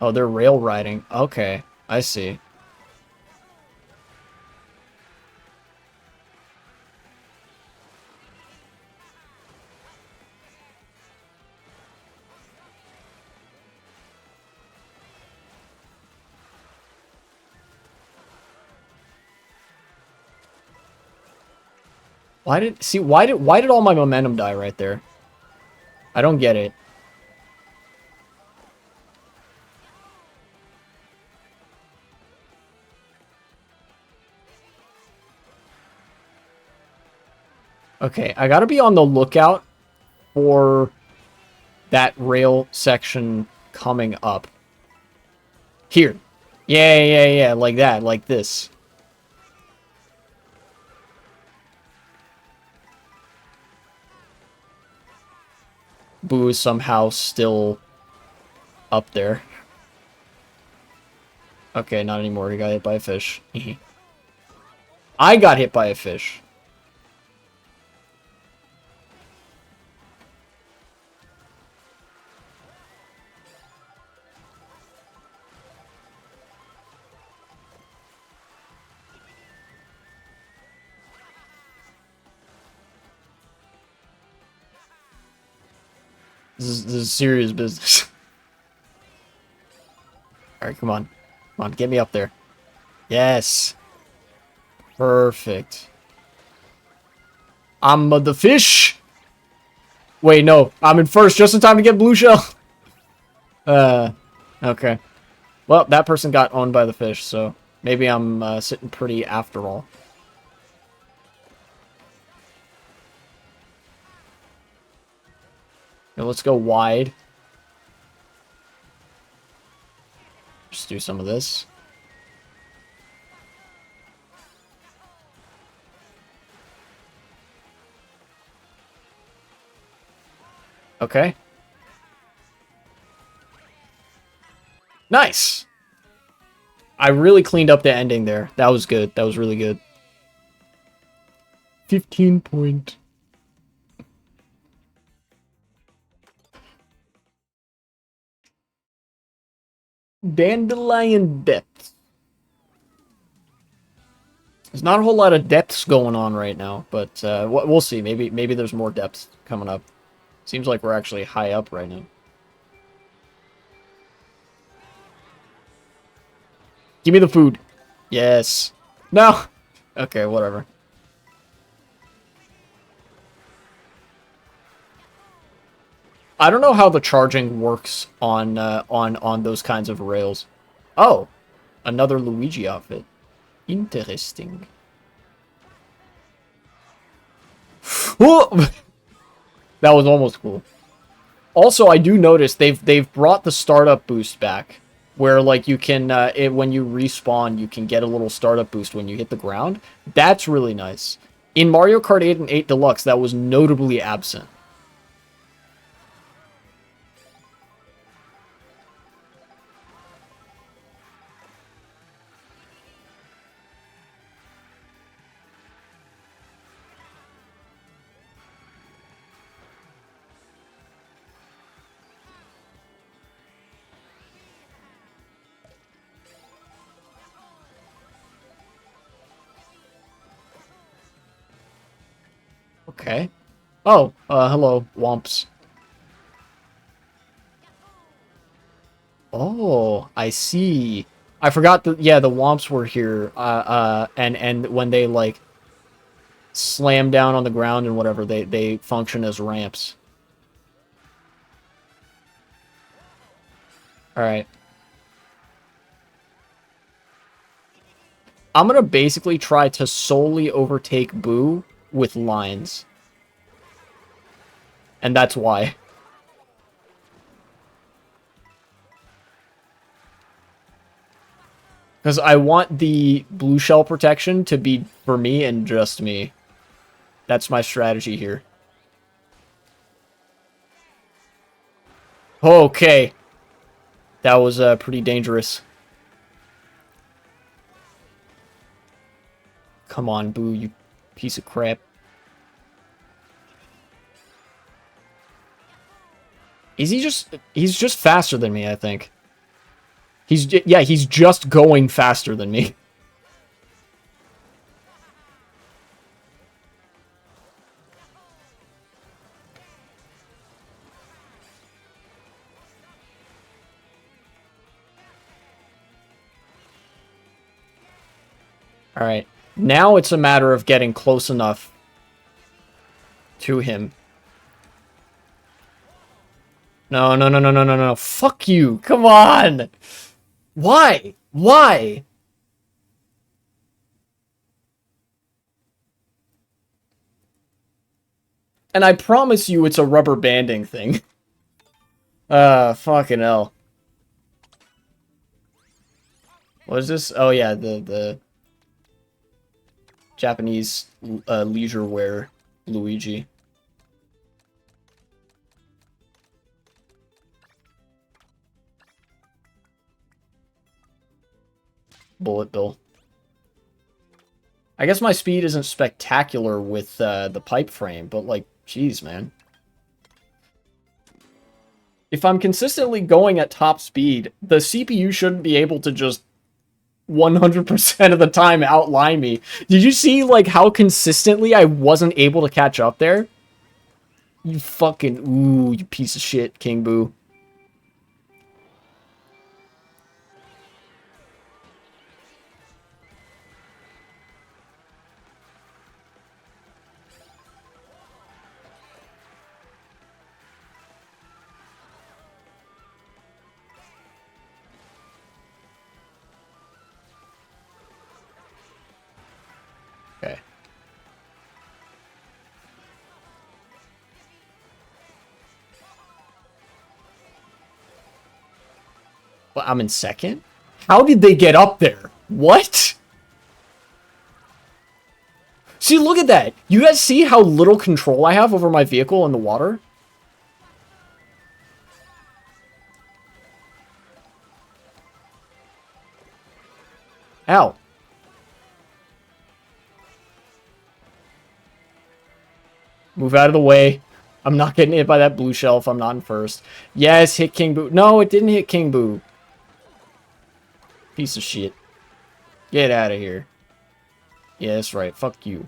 Oh, they're rail riding. Okay, I see. Why did all my momentum die right there? I don't get it. Okay, I gotta be on the lookout for that rail section coming up. Here. Yeah, like that, like this. Boo is somehow still up there. Okay, not anymore. He got hit by a fish. I got hit by a fish. This is serious business. Alright, come on. Come on, get me up there. Yes. Perfect. I'm the fish. Wait, no. I'm in first just in time to get blue shell. Okay. Well, that person got owned by the fish, so maybe I'm sitting pretty after all. Now let's go wide. Just do some of this. Okay. Nice! I really cleaned up the ending there. That was good. That was really good. 15 point. Dandelion depth. There's not a whole lot of depths going on right now, but we'll see. Maybe there's more depths coming up. Seems like we're actually high up right now. Give me the food. Yes. No. Okay, whatever. I don't know how the charging works on those kinds of rails. Oh, another Luigi outfit. Interesting. Whoa! That was almost cool. Also, I do notice they've brought the startup boost back, where like you can when you respawn, you can get a little startup boost when you hit the ground. That's really nice. In Mario Kart 8 and 8 Deluxe, that was notably absent. Okay. Oh, hello, Womps. Oh, I see. I forgot that, yeah, the Womps were here, and when they, like, slam down on the ground and whatever, they function as ramps. Alright. I'm gonna basically try to solely overtake Boo with lines. And that's why. Because I want the blue shell protection to be for me and just me. That's my strategy here. Okay. That was pretty dangerous. Come on, Boo, you piece of crap. Is he just... He's just faster than me, I think. Yeah, he's just going faster than me. Alright. Now it's a matter of getting close enough to him. No, no, no, no, no, no, no. Fuck you. Come on. Why? Why? And I promise you it's a rubber banding thing. Fucking hell. What is this? Oh, yeah, the Japanese leisure wear Luigi. Bullet bill. I guess my speed isn't spectacular with the pipe frame, but, like, jeez, man. If I'm consistently going at top speed, the CPU shouldn't be able to just 100% of the time outline me. Did you see, like, how consistently I wasn't able to catch up there? You fucking... Ooh, you piece of shit, King Boo. Okay. Well, I'm in second? How did they get up there? What? See, look at that. You guys see how little control I have over my vehicle in the water? Ow. Move out of the way. I'm not getting hit by that blue shell if I'm not in first. Yes, hit King Boo. No, it didn't hit King Boo. Piece of shit. Get out of here. Yeah, that's right. Fuck you.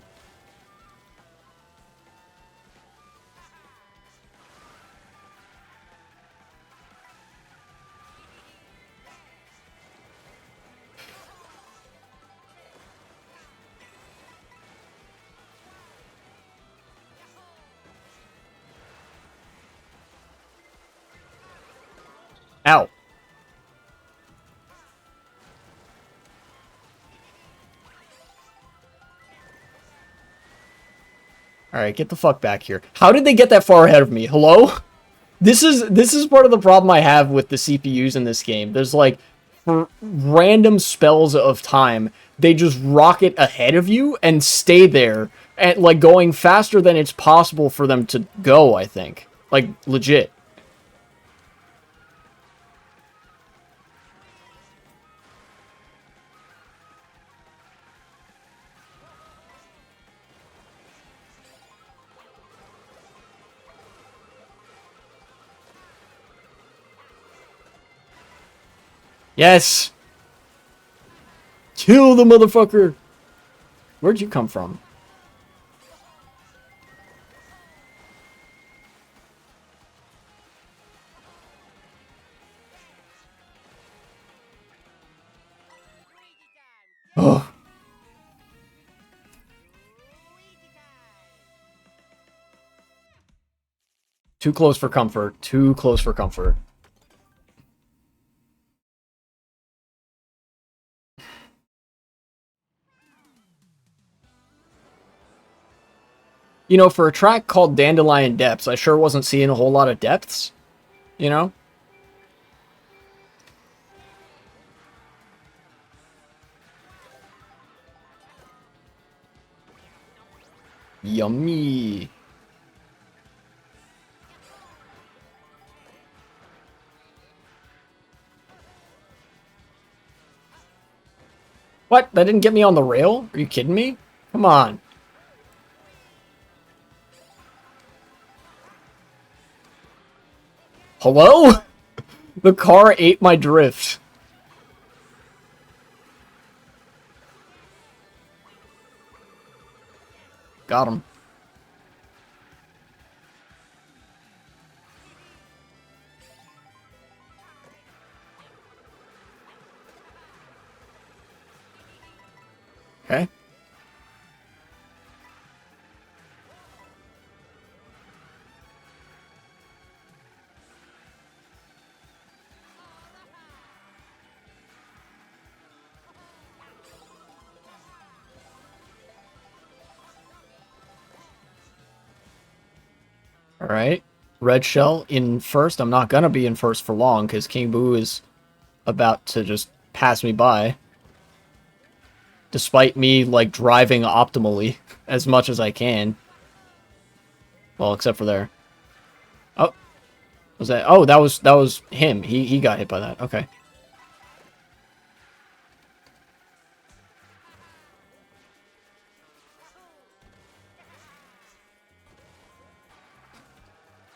Ow. Alright, get the fuck back here. How did they get that far ahead of me? Hello? This is part of the problem I have with the CPUs in this game. There's like, for random spells of time, they just rocket ahead of you and stay there, and like going faster than it's possible for them to go, I think. Like, legit. Yes! Kill the motherfucker! Where'd you come from? Too close for comfort. Too close for comfort. You know, for a track called Dandelion Depths, I sure wasn't seeing a whole lot of depths. You know? Yummy. What? That didn't get me on the rail? Are you kidding me? Come on. Hello? The car ate my drift. Got him. Okay. Alright. Red Shell in first. I'm not gonna be in first for long, because King Boo is about to just pass me by. Despite me, like, driving optimally as much as I can. Well, except for there. Oh. Was that... Oh, that was him. He got hit by that. Okay.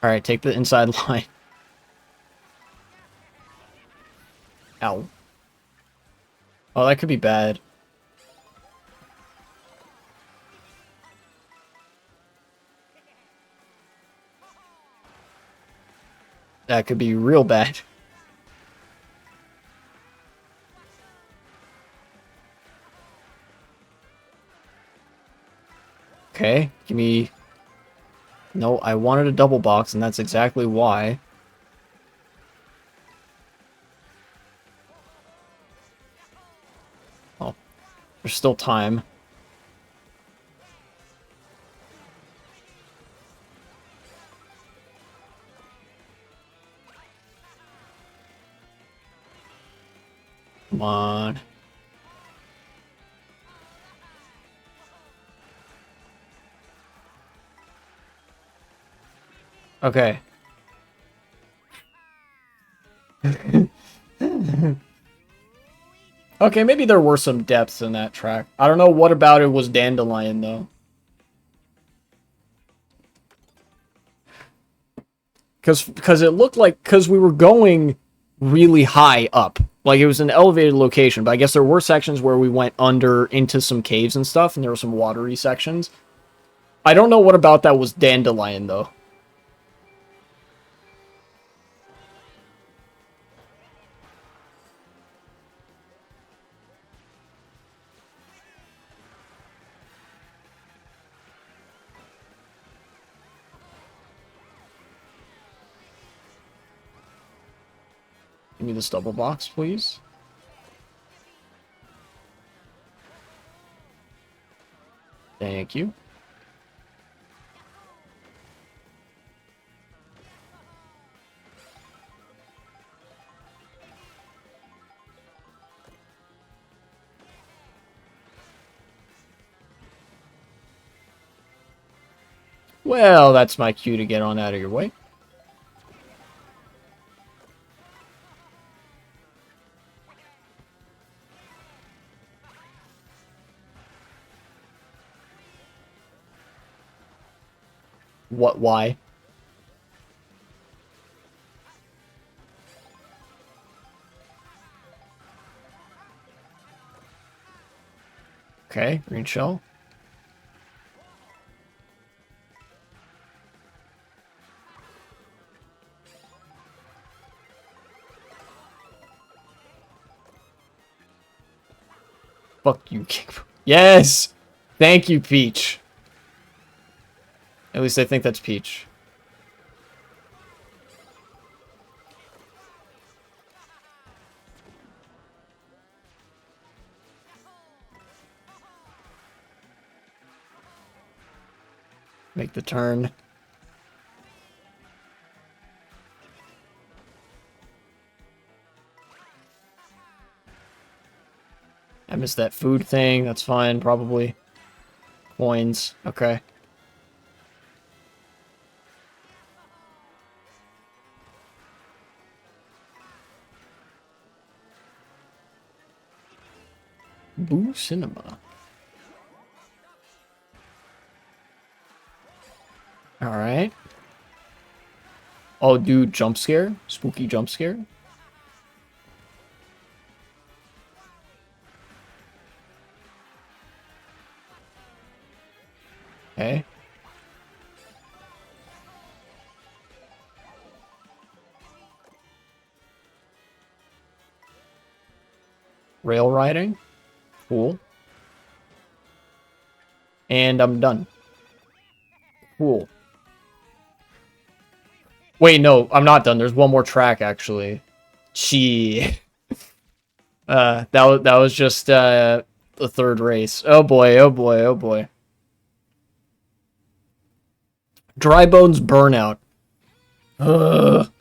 Alright, take the inside line. Ow. Oh, that could be bad. That could be real bad. Okay, give me... No, I wanted a double box, and that's exactly why. Oh, there's still time. Come on. Okay. Okay, maybe there were some depths in that track. I don't know what about it was Dandelion, though. Because it looked like... Because we were going really high up. Like, it was an elevated location, but I guess there were sections where we went under into some caves and stuff, and there were some watery sections. I don't know what about that was Dandelion, though. Give me this double box, please. Thank you. Well, that's my cue to get on out of your way. What, why? Okay, green shell. Fuck you, King. Yes! Thank you, Peach. At least I think that's Peach. Make the turn. I missed that food thing. That's fine, probably. Coins. Okay. Boo Cinema. Alright. Oh, dude, jump scare? Spooky jump scare? Okay. Rail riding? Cool. And I'm done. Cool. Wait, no, I'm not done. There's one more track, actually. Gee. That was just, the third race. Oh boy, oh boy, oh boy. Dry Bones Burnout. Ugh.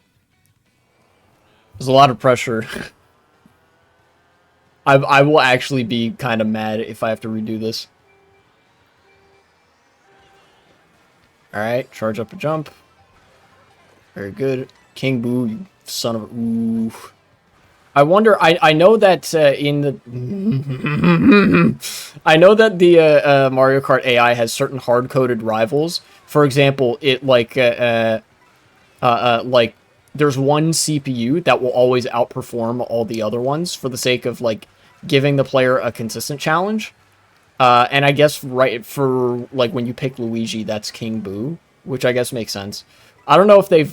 There's a lot of pressure. I will actually be kind of mad if I have to redo this. Alright, charge up a jump. Very good. King Boo, you son of a... Ooh. I wonder, I know that in the... I know that the Mario Kart AI has certain hard-coded rivals. For example, it like there's one CPU that will always outperform all the other ones for the sake of like giving the player a consistent challenge. And I guess right for like when you pick Luigi, that's King Boo, which I guess makes sense. I don't know if they've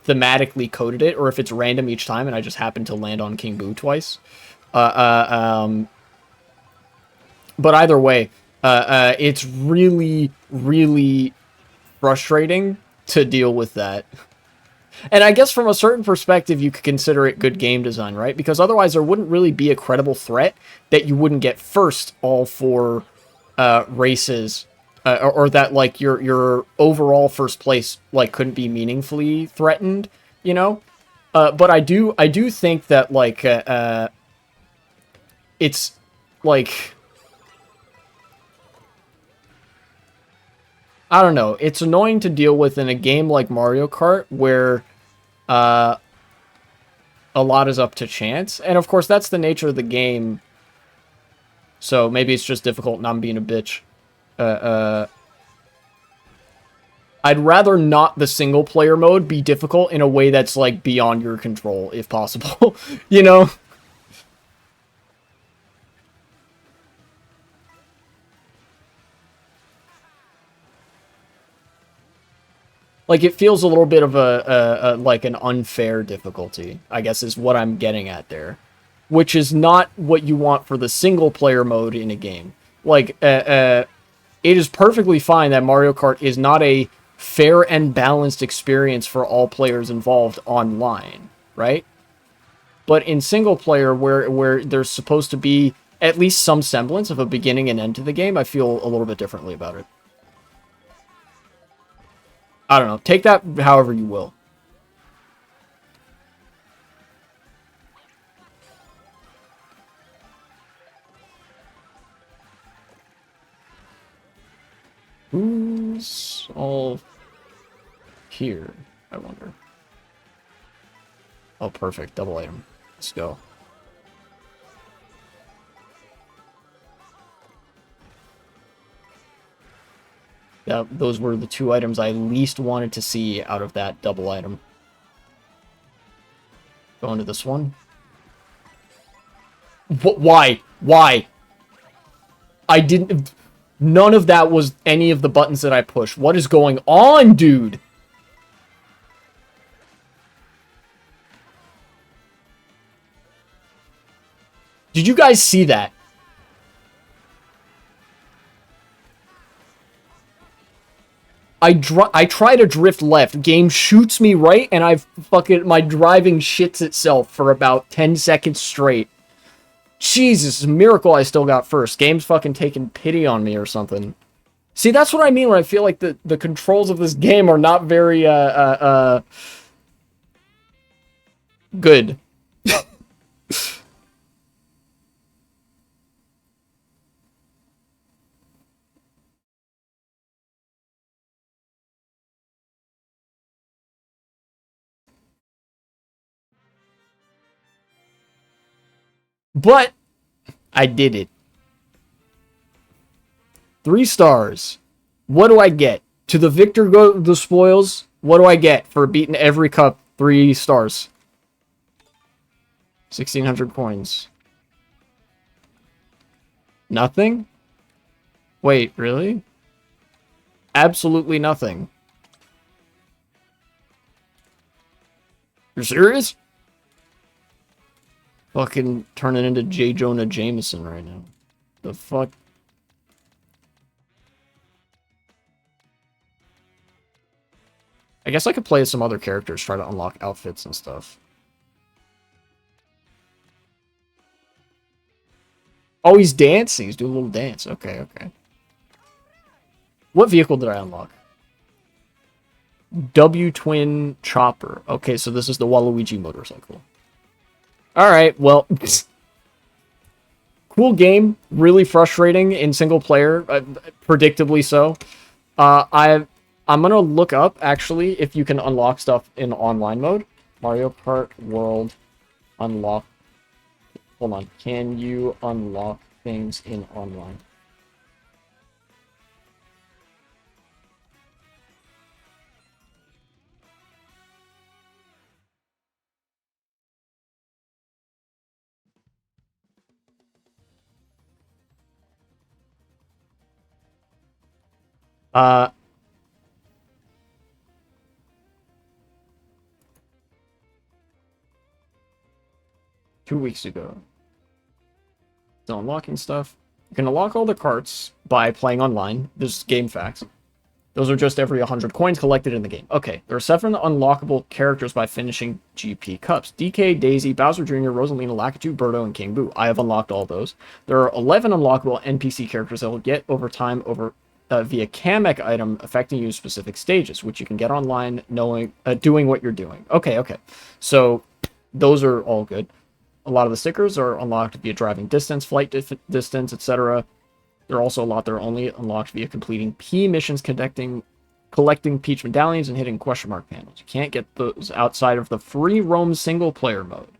thematically coded it or if it's random each time and I just happened to land on King Boo twice. But either way, it's really, really frustrating to deal with that. And I guess from a certain perspective, you could consider it good game design, right? Because otherwise there wouldn't really be a credible threat that you wouldn't get first all four races. Or that, like, your overall first place, like, couldn't be meaningfully threatened, you know? But I do think that, like, it's, like... I don't know. It's annoying to deal with in a game like Mario Kart where a lot is up to chance. And, of course, that's the nature of the game. So maybe it's just difficult and I'm being a bitch. I'd rather not the single player mode be difficult in a way that's like beyond your control, if possible. You know? Like it feels a little bit of a like an unfair difficulty, I guess is what I'm getting at there. Which is not what you want for the single player mode in a game. Like, it is perfectly fine that Mario Kart is not a fair and balanced experience for all players involved online, right? But in single player, where there's supposed to be at least some semblance of a beginning and end to the game, I feel a little bit differently about it. I don't know. Take that however you will. Who's all here, I wonder. Oh, perfect. Double item. Let's go. Yeah, those were the two items I least wanted to see out of that double item. Going to this one. Why? Why? I didn't... None of that was any of the buttons that I pushed. What is going on, dude? Did you guys see that? I try to drift left. Game shoots me right, and my driving shits itself for about 10 seconds straight. Jesus, it's a miracle I still got first. Game's fucking taking pity on me or something. See, that's what I mean when I feel like the controls of this game are not very, good. But I did it. 3 stars. What do I get? To the victor go the spoils. What do I get for beating every cup 3 stars? 1,600 coins. Nothing? Wait, really? Absolutely nothing. You're serious? Fucking turning into J. Jonah Jameson right now. The fuck? I guess I could play as some other characters, try to unlock outfits and stuff. Oh, he's dancing. He's doing a little dance. Okay, okay. What vehicle did I unlock? W-Twin Chopper. Okay, so this is the Waluigi motorcycle. Alright, well... cool game. Really frustrating in single player. Predictably so. I'm gonna look up, actually, if you can unlock stuff in online mode. Mario Kart World unlock. Hold on. Can you unlock things in online? Uh, 2 weeks ago. So unlocking stuff. You can unlock all the carts by playing online. There's game facts. Those are just every 100 coins collected in the game. Okay, there are 7 unlockable characters by finishing GP Cups. DK, Daisy, Bowser Jr., Rosalina, Lakitu, Birdo, and King Boo. I have unlocked all those. There are 11 unlockable NPC characters that will get over time via Kamek item affecting you specific stages, which you can get online doing what you're doing. Okay, okay. So those are all good. A lot of the stickers are unlocked via driving distance, flight distance, etc. There are also a lot that are only unlocked via completing P missions, collecting Peach medallions, and hitting question mark panels. You can't get those outside of the free roam single player mode.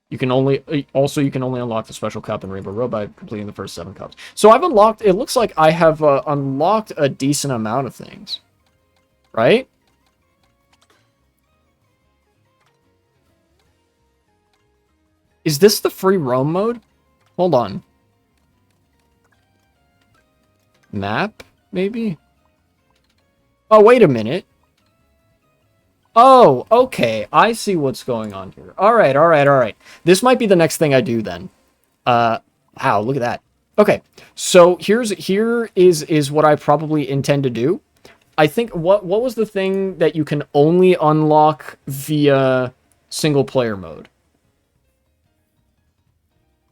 You can only unlock the special cup in Rainbow Road by completing the first 7 cups. So I've unlocked. It looks like I have unlocked a decent amount of things, right? Is this the free roam mode? Hold on. Map, maybe? Oh, wait a minute. Oh, okay. I see what's going on here. Alright, alright, alright. This might be the next thing I do then. Wow, look at that. Okay, so here is what I probably intend to do. I think, what was the thing that you can only unlock via single player mode?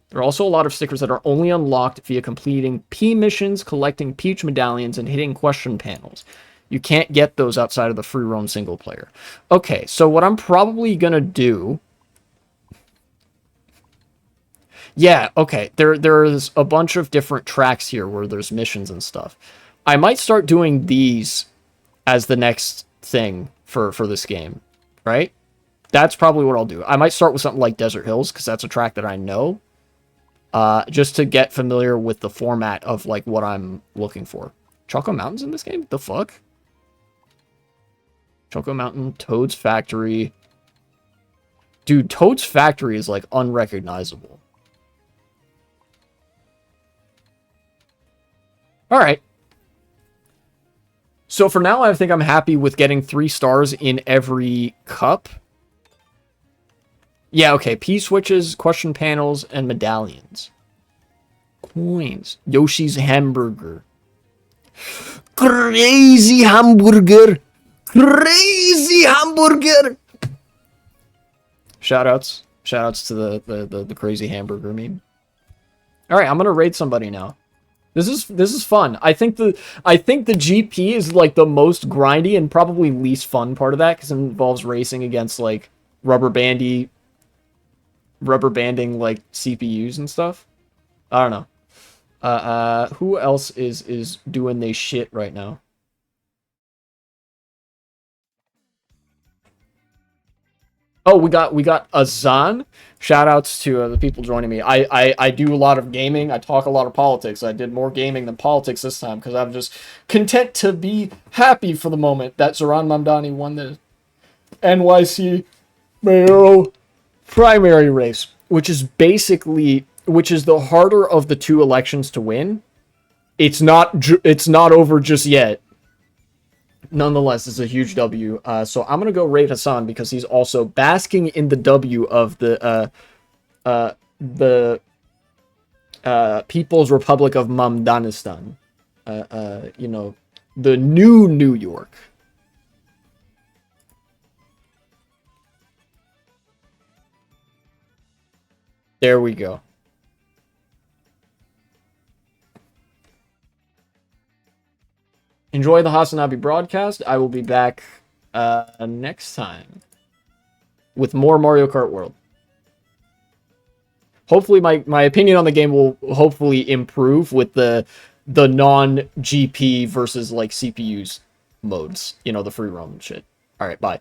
There are also a lot of stickers that are only unlocked via completing P missions, collecting Peach medallions, and hitting question panels. You can't get those outside of the free roam single player. Okay, so what I'm probably gonna do... yeah, okay, there's a bunch of different tracks here where there's missions and stuff. I might start doing these as the next thing for this game, right? That's probably what I'll do. I might start with something like Desert Hills, because that's a track that I know. Just to get familiar with the format of, like, what I'm looking for. Choco Mountain's in this game? The fuck? Choco Mountain, Toad's Factory. Dude, Toad's Factory is, like, unrecognizable. Alright. So for now, I think I'm happy with getting 3 stars in every cup. Yeah, okay. P-switches, question panels, and medallions. Coins. Yoshi's hamburger. Crazy hamburger. Crazy hamburger. Shoutouts. Shoutouts to the crazy hamburger meme. Alright, I'm gonna raid somebody now. This is fun. I think the GP is like the most grindy and probably least fun part of that because it involves racing against like rubber banding like CPUs and stuff. I don't know. Who else is doing this shit right now? Oh, we got Azan. Shout outs to the people joining me. I do a lot of gaming. I talk a lot of politics. I did more gaming than politics this time because I'm just content to be happy for the moment that Zohran Mamdani won the NYC mayoral primary race, which is the harder of the two elections to win. It's not over just yet. Nonetheless, it's a huge W. So I'm gonna go raid Hassan because he's also basking in the W of the People's Republic of Mamdanistan. You know, the new New York. There we go. Enjoy the Hasanabi broadcast. I will be back next time with more Mario Kart World. Hopefully my opinion on the game will hopefully improve with the non-GP versus like CPUs modes. You know, the free roam and shit. All right, bye.